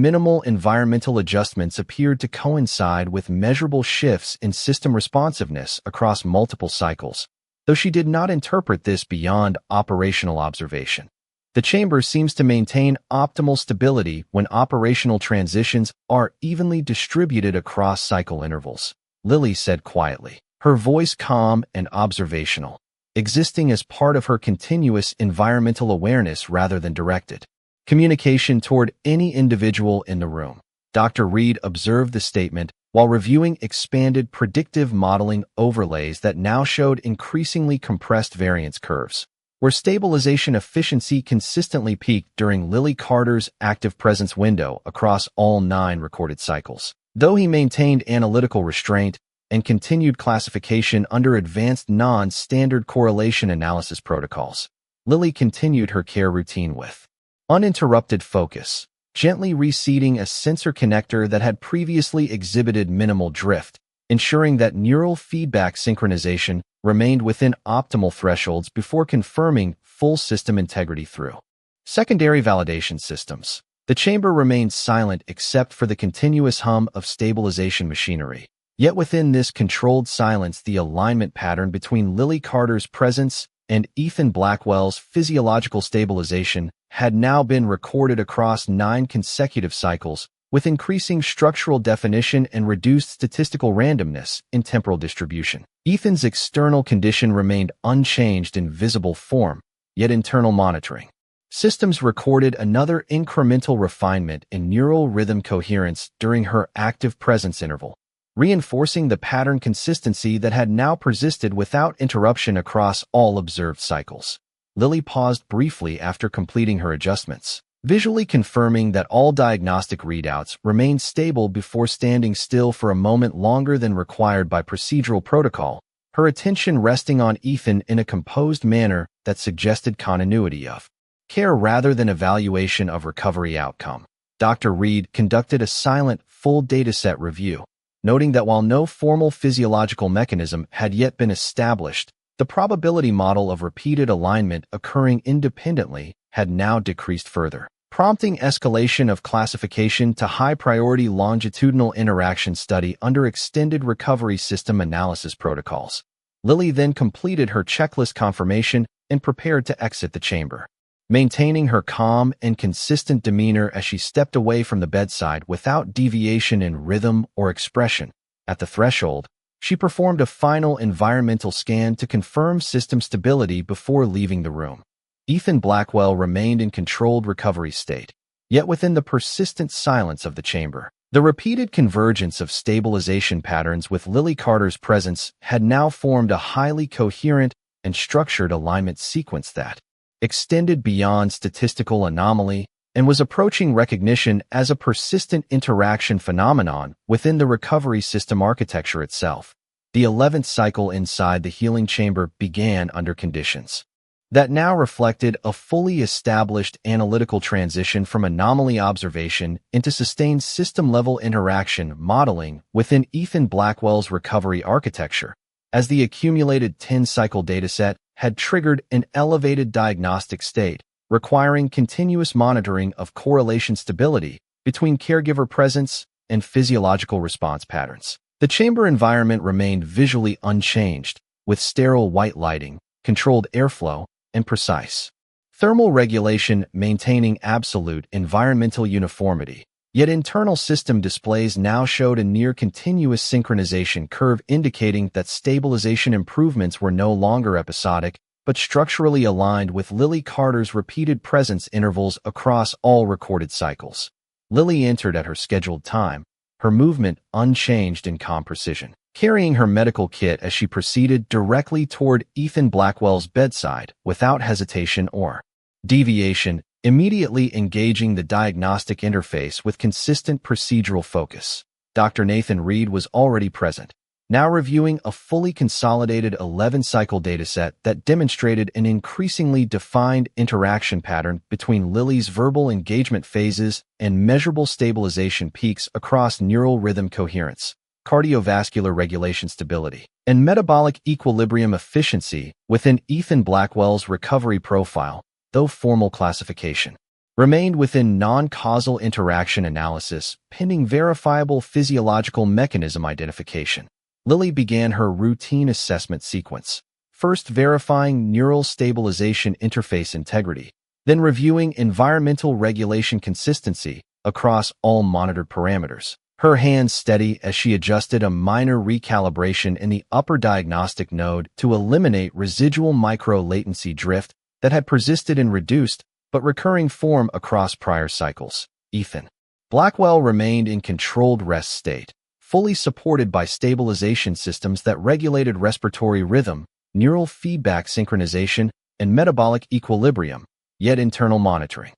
minimal environmental adjustments appeared to coincide with measurable shifts in system responsiveness across multiple cycles, though she did not interpret this beyond operational observation. The chamber seems to maintain optimal stability when operational transitions are evenly distributed across cycle intervals, Lily said quietly, her voice calm and observational, existing as part of her continuous environmental awareness rather than directed communication toward any individual in the room. Dr. Reed observed the statement while reviewing expanded predictive modeling overlays that now showed increasingly compressed variance curves, where stabilization efficiency consistently peaked during Lily Carter's active presence window across all 9 recorded cycles. Though he maintained analytical restraint and continued classification under advanced non-standard correlation analysis protocols, Lily continued her care routine with uninterrupted focus, gently reseating a sensor connector that had previously exhibited minimal drift, ensuring that neural feedback synchronization remained within optimal thresholds before confirming full system integrity through secondary validation systems. The chamber remained silent except for the continuous hum of stabilization machinery. Yet within this controlled silence, the alignment pattern between Lily Carter's presence and Ethan Blackwell's physiological stabilization had now been recorded across 9 consecutive cycles, with increasing structural definition and reduced statistical randomness in temporal distribution. Ethan's external condition remained unchanged in visible form, yet internal monitoring systems recorded another incremental refinement in neural rhythm coherence during her active presence interval, reinforcing the pattern consistency that had now persisted without interruption across all observed cycles. Lily paused briefly after completing her adjustments, visually confirming that all diagnostic readouts remained stable before standing still for a moment longer than required by procedural protocol, her attention resting on Ethan in a composed manner that suggested continuity of care rather than evaluation of recovery outcome. Dr. Reed conducted a silent, full dataset review, noting that while no formal physiological mechanism had yet been established, the probability model of repeated alignment occurring independently had now decreased further, prompting escalation of classification to high-priority longitudinal interaction study under extended recovery system analysis protocols. Lily then completed her checklist confirmation and prepared to exit the chamber, maintaining her calm and consistent demeanor as she stepped away from the bedside without deviation in rhythm or expression. At the threshold, she performed a final environmental scan to confirm system stability before leaving the room. Ethan Blackwell remained in controlled recovery state, yet within the persistent silence of the chamber. The repeated convergence of stabilization patterns with Lily Carter's presence had now formed a highly coherent and structured alignment sequence that extended beyond statistical anomaly and was approaching recognition as a persistent interaction phenomenon within the recovery system architecture itself. The 11th cycle inside the healing chamber began under conditions that now reflected a fully established analytical transition from anomaly observation into sustained system-level interaction modeling within Ethan Blackwell's recovery architecture, as the accumulated 10-cycle dataset had triggered an elevated diagnostic state, requiring continuous monitoring of correlation stability between caregiver presence and physiological response patterns. The chamber environment remained visually unchanged, with sterile white lighting, controlled airflow, and precise thermal regulation maintaining absolute environmental uniformity. Yet internal system displays now showed a near-continuous synchronization curve indicating that stabilization improvements were no longer episodic, but structurally aligned with Lily Carter's repeated presence intervals across all recorded cycles. Lily entered at her scheduled time, her movement unchanged in calm precision, carrying her medical kit as she proceeded directly toward Ethan Blackwell's bedside without hesitation or deviation, immediately engaging the diagnostic interface with consistent procedural focus. Dr. Nathan Reed was already present, now reviewing a fully consolidated 11-cycle dataset that demonstrated an increasingly defined interaction pattern between Lily's verbal engagement phases and measurable stabilization peaks across neural rhythm coherence, cardiovascular regulation stability, and metabolic equilibrium efficiency within Ethan Blackwell's recovery profile, though formal classification remained within non-causal interaction analysis pending verifiable physiological mechanism identification. Lily began her routine assessment sequence, first verifying neural stabilization interface integrity, then reviewing environmental regulation consistency across all monitored parameters, her hands steady as she adjusted a minor recalibration in the upper diagnostic node to eliminate residual micro-latency drift that had persisted in reduced but recurring form across prior cycles. Ethan Blackwell remained in controlled rest state, fully supported by stabilization systems that regulated respiratory rhythm, neural feedback synchronization, and metabolic equilibrium, yet internal monitoring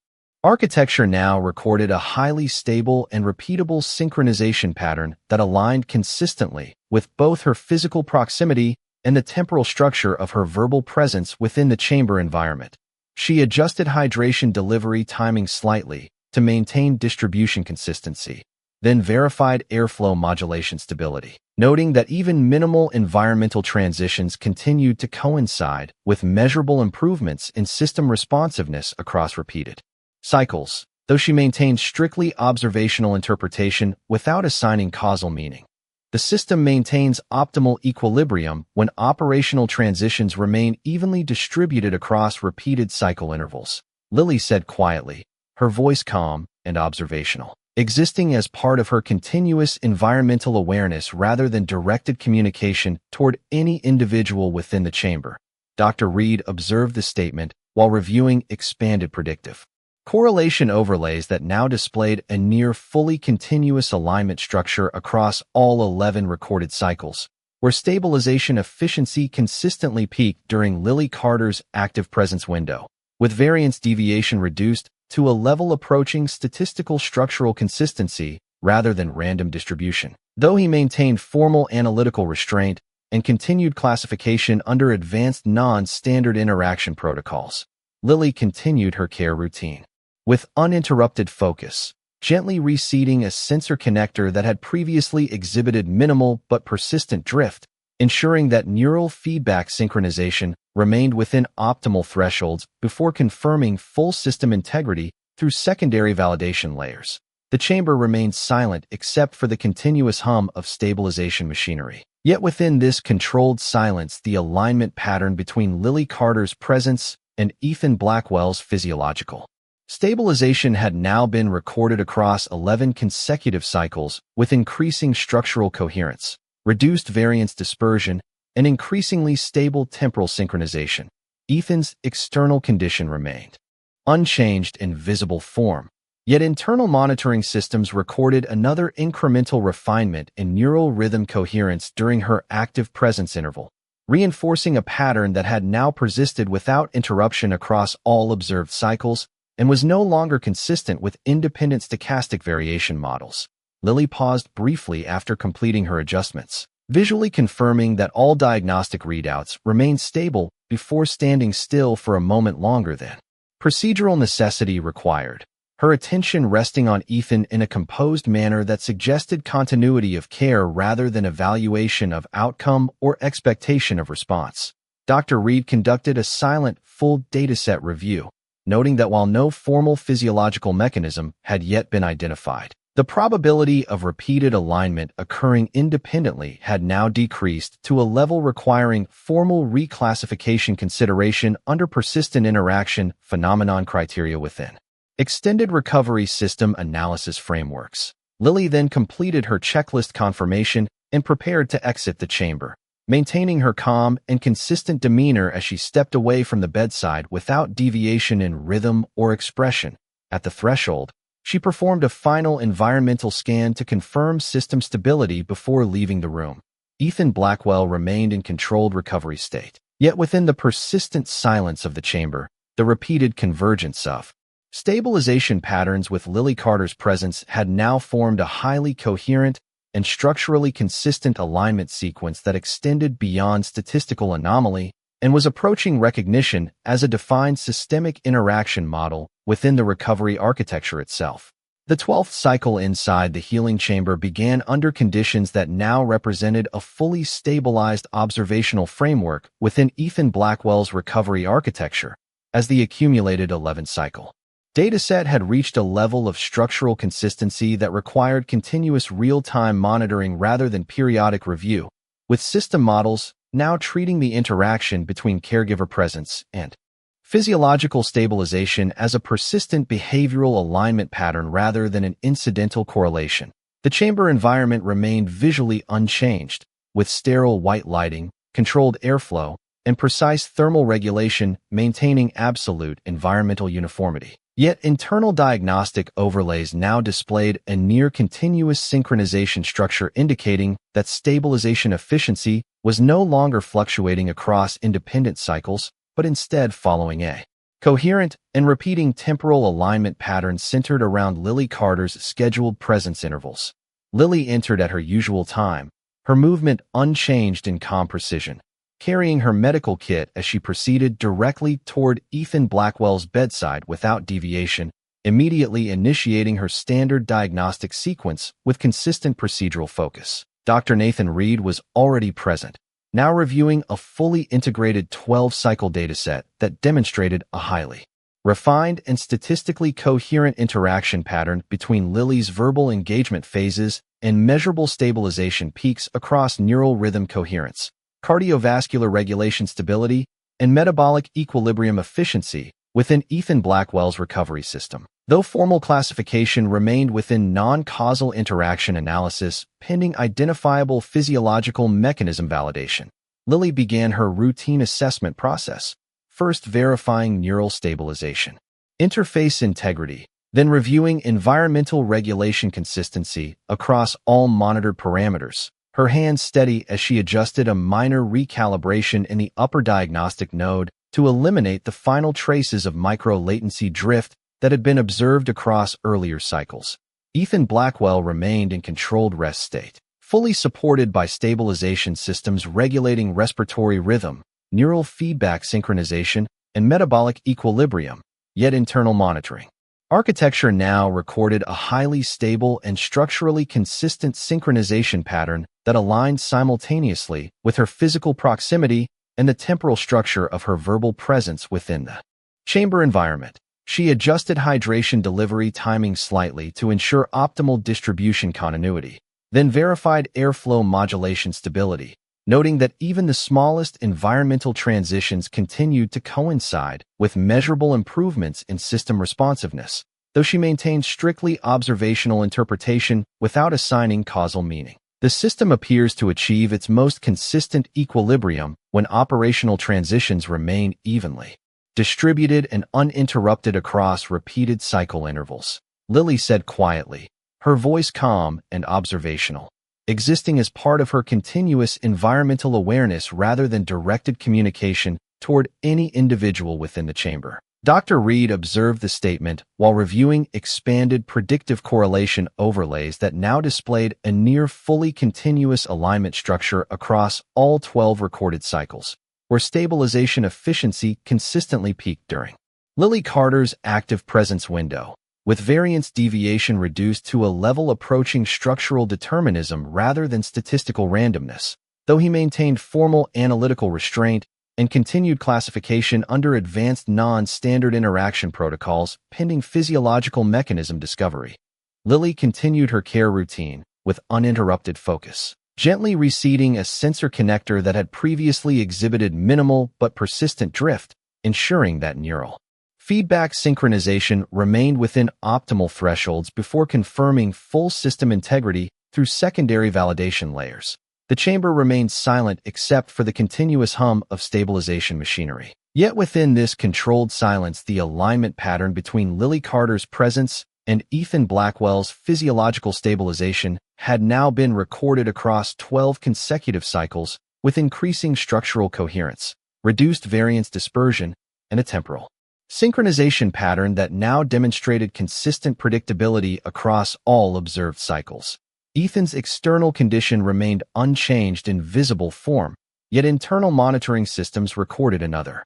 architecture now recorded a highly stable and repeatable synchronization pattern that aligned consistently with both her physical proximity and the temporal structure of her verbal presence within the chamber environment. She adjusted hydration delivery timing slightly to maintain distribution consistency, then verified airflow modulation stability, noting that even minimal environmental transitions continued to coincide with measurable improvements in system responsiveness across repeated cycles. though she maintained strictly observational interpretation without assigning causal meaning. The system maintains optimal equilibrium when operational transitions remain evenly distributed across repeated cycle intervals, Lily said quietly, her voice calm and observational, existing as part of her continuous environmental awareness rather than directed communication toward any individual within the chamber. Dr. Reed observed the statement while reviewing expanded predictive correlation overlays that now displayed a near fully continuous alignment structure across all 11 recorded cycles, where stabilization efficiency consistently peaked during Lily Carter's active presence window, with variance deviation reduced to a level approaching statistical structural consistency rather than random distribution. Though he maintained formal analytical restraint and continued classification under advanced non-standard interaction protocols, Lily continued her care routine with uninterrupted focus, gently reseating a sensor connector that had previously exhibited minimal but persistent drift, ensuring that neural feedback synchronization remained within optimal thresholds before confirming full system integrity through secondary validation layers. The chamber remained silent except for the continuous hum of stabilization machinery. Yet within this controlled silence, the alignment pattern between Lily Carter's presence and Ethan Blackwell's physiological stabilization had now been recorded across 11 consecutive cycles with increasing structural coherence, reduced variance dispersion, and increasingly stable temporal synchronization. Ethan's external condition remained unchanged in visible form, yet internal monitoring systems recorded another incremental refinement in neural rhythm coherence during her active presence interval, reinforcing a pattern that had now persisted without interruption across all observed cycles and was no longer consistent with independent stochastic variation models. Lily paused briefly after completing her adjustments, visually confirming that all diagnostic readouts remained stable before standing still for a moment longer than procedural necessity required, her attention resting on Ethan in a composed manner that suggested continuity of care rather than evaluation of outcome or expectation of response. Dr. Reed conducted a silent, full dataset review, noting that while no formal physiological mechanism had yet been identified, the probability of repeated alignment occurring independently had now decreased to a level requiring formal reclassification consideration under persistent interaction phenomenon criteria within extended recovery system analysis frameworks. Lily then completed her checklist confirmation and prepared to exit the chamber, maintaining her calm and consistent demeanor as she stepped away from the bedside without deviation in rhythm or expression. At the threshold, she performed a final environmental scan to confirm system stability before leaving the room. Ethan Blackwell remained in controlled recovery state, yet within the persistent silence of the chamber, the repeated convergence of stabilization patterns with Lily Carter's presence had now formed a highly coherent and structurally consistent alignment sequence that extended beyond statistical anomaly and was approaching recognition as a defined systemic interaction model within the recovery architecture itself. The 12th cycle inside the healing chamber began under conditions that now represented a fully stabilized observational framework within Ethan Blackwell's recovery architecture, as the accumulated 11th cycle dataset had reached a level of structural consistency that required continuous real-time monitoring rather than periodic review, with system models now treating the interaction between caregiver presence and physiological stabilization as a persistent behavioral alignment pattern rather than an incidental correlation. The chamber environment remained visually unchanged, with sterile white lighting, controlled airflow, and precise thermal regulation maintaining absolute environmental uniformity. Yet internal diagnostic overlays now displayed a near-continuous synchronization structure indicating that stabilization efficiency was no longer fluctuating across independent cycles, but instead following a coherent and repeating temporal alignment pattern centered around Lily Carter's scheduled presence intervals. Lily entered at her usual time, her movement unchanged in calm precision, carrying her medical kit as she proceeded directly toward Ethan Blackwell's bedside without deviation, immediately initiating her standard diagnostic sequence with consistent procedural focus. Dr. Nathan Reed was already present, now reviewing a fully integrated 12-cycle dataset that demonstrated a highly refined and statistically coherent interaction pattern between Lily's verbal engagement phases and measurable stabilization peaks across neural rhythm coherence, cardiovascular regulation stability, and metabolic equilibrium efficiency within Ethan Blackwell's recovery system. Though formal classification remained within non-causal interaction analysis pending identifiable physiological mechanism validation, Lily began her routine assessment process, first verifying neural stabilization, interface integrity, then reviewing environmental regulation consistency across all monitored parameters, her hands steady as she adjusted a minor recalibration in the upper diagnostic node to eliminate the final traces of micro-latency drift that had been observed across earlier cycles. Ethan Blackwell remained in controlled rest state, fully supported by stabilization systems regulating respiratory rhythm, neural feedback synchronization, and metabolic equilibrium, yet internal monitoring. Architecture now recorded a highly stable and structurally consistent synchronization pattern that aligned simultaneously with her physical proximity and the temporal structure of her verbal presence within the chamber environment. She adjusted hydration delivery timing slightly to ensure optimal distribution continuity, then verified airflow modulation stability, noting that even the smallest environmental transitions continued to coincide with measurable improvements in system responsiveness, though she maintained strictly observational interpretation without assigning causal meaning. The system appears to achieve its most consistent equilibrium when operational transitions remain evenly distributed and uninterrupted across repeated cycle intervals, Lily said quietly, her voice calm and observational, existing as part of her continuous environmental awareness rather than directed communication toward any individual within the chamber. Dr. Reed observed the statement while reviewing expanded predictive correlation overlays that now displayed a near fully continuous alignment structure across all 12 recorded cycles, where stabilization efficiency consistently peaked during Lily Carter's active presence window, with variance deviation reduced to a level approaching structural determinism rather than statistical randomness, though he maintained formal analytical restraint and continued classification under advanced non-standard interaction protocols pending physiological mechanism discovery. Lily continued her care routine with uninterrupted focus, gently reseating a sensor connector that had previously exhibited minimal but persistent drift, ensuring that neural feedback synchronization remained within optimal thresholds before confirming full system integrity through secondary validation layers. The chamber remained silent except for the continuous hum of stabilization machinery. Yet within this controlled silence, the alignment pattern between Lily Carter's presence and Ethan Blackwell's physiological stabilization had now been recorded across 12 consecutive cycles with increasing structural coherence, reduced variance dispersion, and a temporal synchronization pattern that now demonstrated consistent predictability across all observed cycles. Ethan's external condition remained unchanged in visible form, yet internal monitoring systems recorded another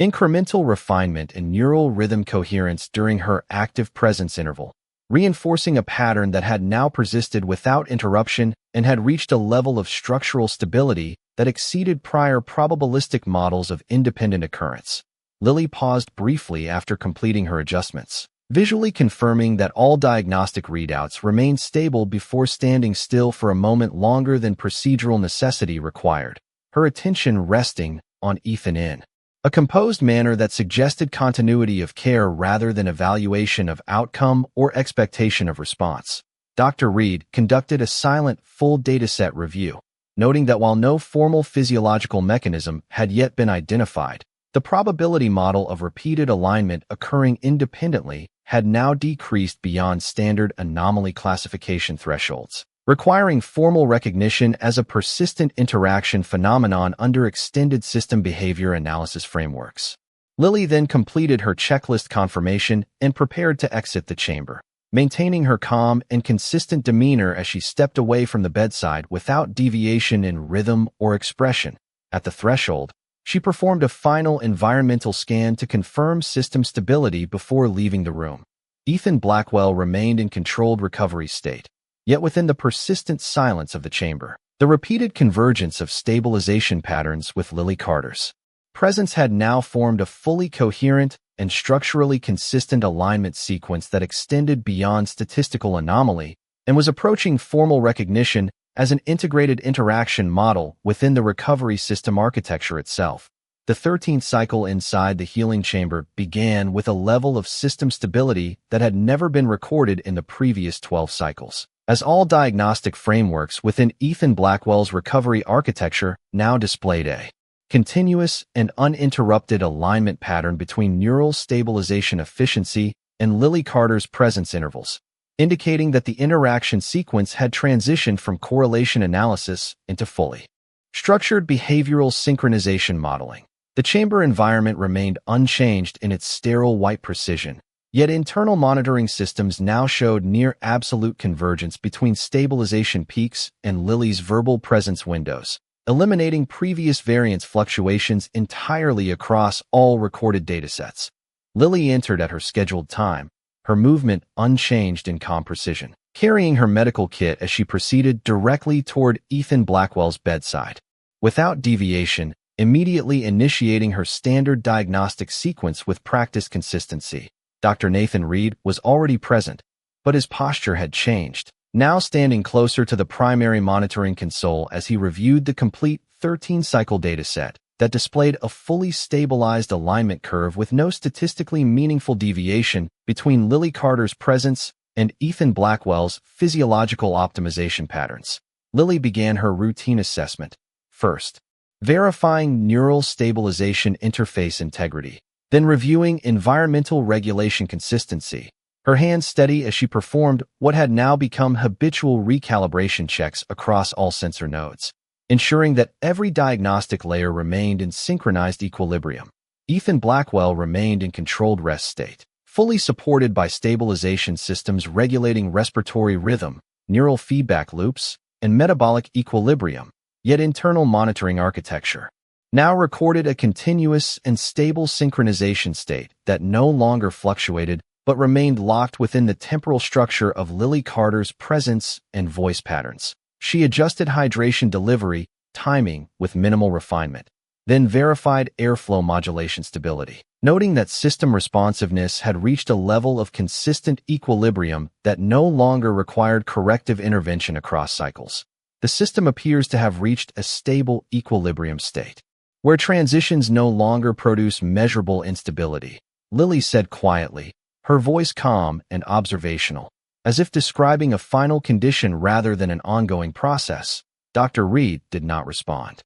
incremental refinement in neural rhythm coherence during her active presence interval, reinforcing a pattern that had now persisted without interruption and had reached a level of structural stability that exceeded prior probabilistic models of independent occurrence. Lily paused briefly after completing her adjustments, visually confirming that all diagnostic readouts remained stable before standing still for a moment longer than procedural necessity required, her attention resting on Ethan in a composed manner that suggested continuity of care rather than evaluation of outcome or expectation of response. Dr. Reed conducted a silent, full dataset review, noting that while no formal physiological mechanism had yet been identified, the probability model of repeated alignment occurring independently had now decreased beyond standard anomaly classification thresholds, requiring formal recognition as a persistent interaction phenomenon under extended system behavior analysis frameworks. Lily then completed her checklist confirmation and prepared to exit the chamber, maintaining her calm and consistent demeanor as she stepped away from the bedside without deviation in rhythm or expression. At the threshold, she performed a final environmental scan to confirm system stability before leaving the room. Ethan Blackwell remained in controlled recovery state, yet within the persistent silence of the chamber, the repeated convergence of stabilization patterns with Lily Carter's presence had now formed a fully coherent and structurally consistent alignment sequence that extended beyond statistical anomaly and was approaching formal recognition as an integrated interaction model within the recovery system architecture itself. The 13th cycle inside the healing chamber began with a level of system stability that had never been recorded in the previous 12 cycles, as all diagnostic frameworks within Ethan Blackwell's recovery architecture now displayed a continuous and uninterrupted alignment pattern between neural stabilization efficiency and Lily Carter's presence intervals, indicating that the interaction sequence had transitioned from correlation analysis into fully structured behavioral synchronization modeling. The chamber environment remained unchanged in its sterile white precision, yet internal monitoring systems now showed near absolute convergence between stabilization peaks and Lily's verbal presence windows, eliminating previous variance fluctuations entirely across all recorded datasets. Lily entered at her scheduled time, her movement unchanged in calm precision, carrying her medical kit as she proceeded directly toward Ethan Blackwell's bedside. Without deviation, immediately initiating her standard diagnostic sequence with practice consistency. Dr. Nathan Reed was already present, but his posture had changed, now standing closer to the primary monitoring console as he reviewed the complete 13-cycle dataset that displayed a fully stabilized alignment curve with no statistically meaningful deviation between Lily Carter's presence and Ethan Blackwell's physiological optimization patterns. Lily began her routine assessment, first verifying neural stabilization interface integrity, then reviewing environmental regulation consistency, her hands steady as she performed what had now become habitual recalibration checks across all sensor nodes, ensuring that every diagnostic layer remained in synchronized equilibrium. Ethan Blackwell remained in controlled rest state, fully supported by stabilization systems regulating respiratory rhythm, neural feedback loops, and metabolic equilibrium. Yet internal monitoring architecture now recorded a continuous and stable synchronization state that no longer fluctuated but remained locked within the temporal structure of Lily Carter's presence and voice patterns. She adjusted hydration delivery timing with minimal refinement, then verified airflow modulation stability, noting that system responsiveness had reached a level of consistent equilibrium that no longer required corrective intervention across cycles. The system appears to have reached a stable equilibrium state, where transitions no longer produce measurable instability, Lily said quietly, her voice calm and observational, as if describing a final condition rather than an ongoing process. Dr. Reed did not respond.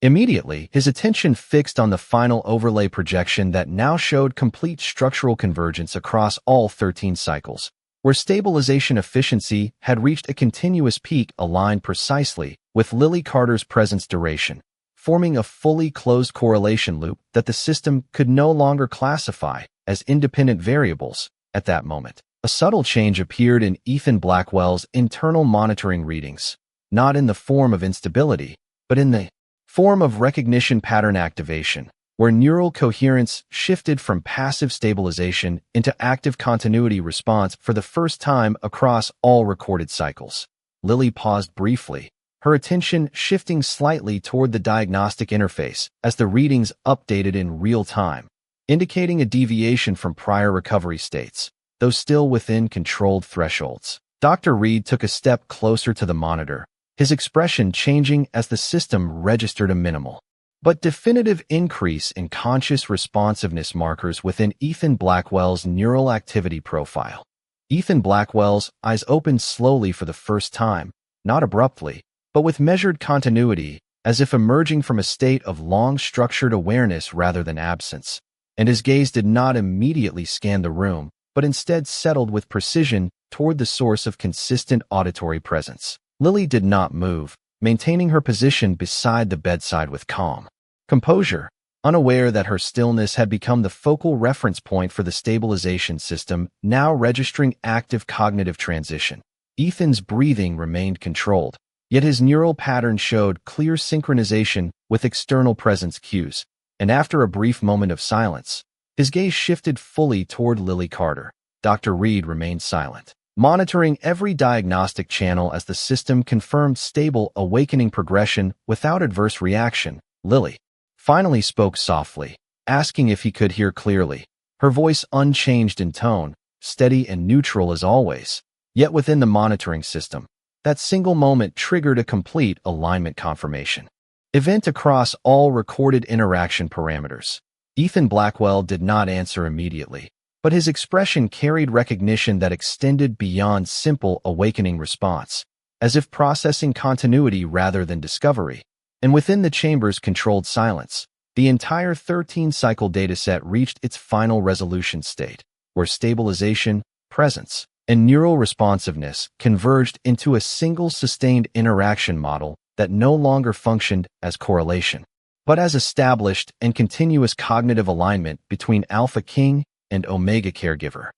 Immediately, his attention fixed on the final overlay projection that now showed complete structural convergence across all 13 cycles, where stabilization efficiency had reached a continuous peak aligned precisely with Lily Carter's presence duration, forming a fully closed correlation loop that the system could no longer classify as independent variables at that moment. A subtle change appeared in Ethan Blackwell's internal monitoring readings, not in the form of instability, but in the form of recognition pattern activation, where neural coherence shifted from passive stabilization into active continuity response for the first time across all recorded cycles. Lily paused briefly, her attention shifting slightly toward the diagnostic interface as the readings updated in real time, indicating a deviation from prior recovery states, though still within controlled thresholds. Dr. Reed took a step closer to the monitor, his expression changing as the system registered a minimal but definitive increase in conscious responsiveness markers within Ethan Blackwell's neural activity profile. Ethan Blackwell's eyes opened slowly for the first time, not abruptly, but with measured continuity, as if emerging from a state of long-structured awareness rather than absence. And his gaze did not immediately scan the room, but instead settled with precision toward the source of consistent auditory presence. Lily did not move, maintaining her position beside the bedside with calm composure, unaware that her stillness had become the focal reference point for the stabilization system, now registering active cognitive transition. Ethan's breathing remained controlled, yet his neural pattern showed clear synchronization with external presence cues, and after a brief moment of silence, his gaze shifted fully toward Lily Carter. Dr. Reed remained silent, monitoring every diagnostic channel as the system confirmed stable awakening progression without adverse reaction. Lily finally spoke softly, asking if he could hear clearly. her voice unchanged in tone, steady and neutral as always. Yet within the monitoring system, that single moment triggered a complete alignment confirmation event across all recorded interaction parameters. Ethan Blackwell did not answer immediately, but his expression carried recognition that extended beyond simple awakening response, as if processing continuity rather than discovery. And within the chamber's controlled silence, the entire 13-cycle dataset reached its final resolution state, where stabilization, presence, and neural responsiveness converged into a single sustained interaction model that no longer functioned as correlation, but as established and continuous cognitive alignment between Alpha King and Omega Caregiver.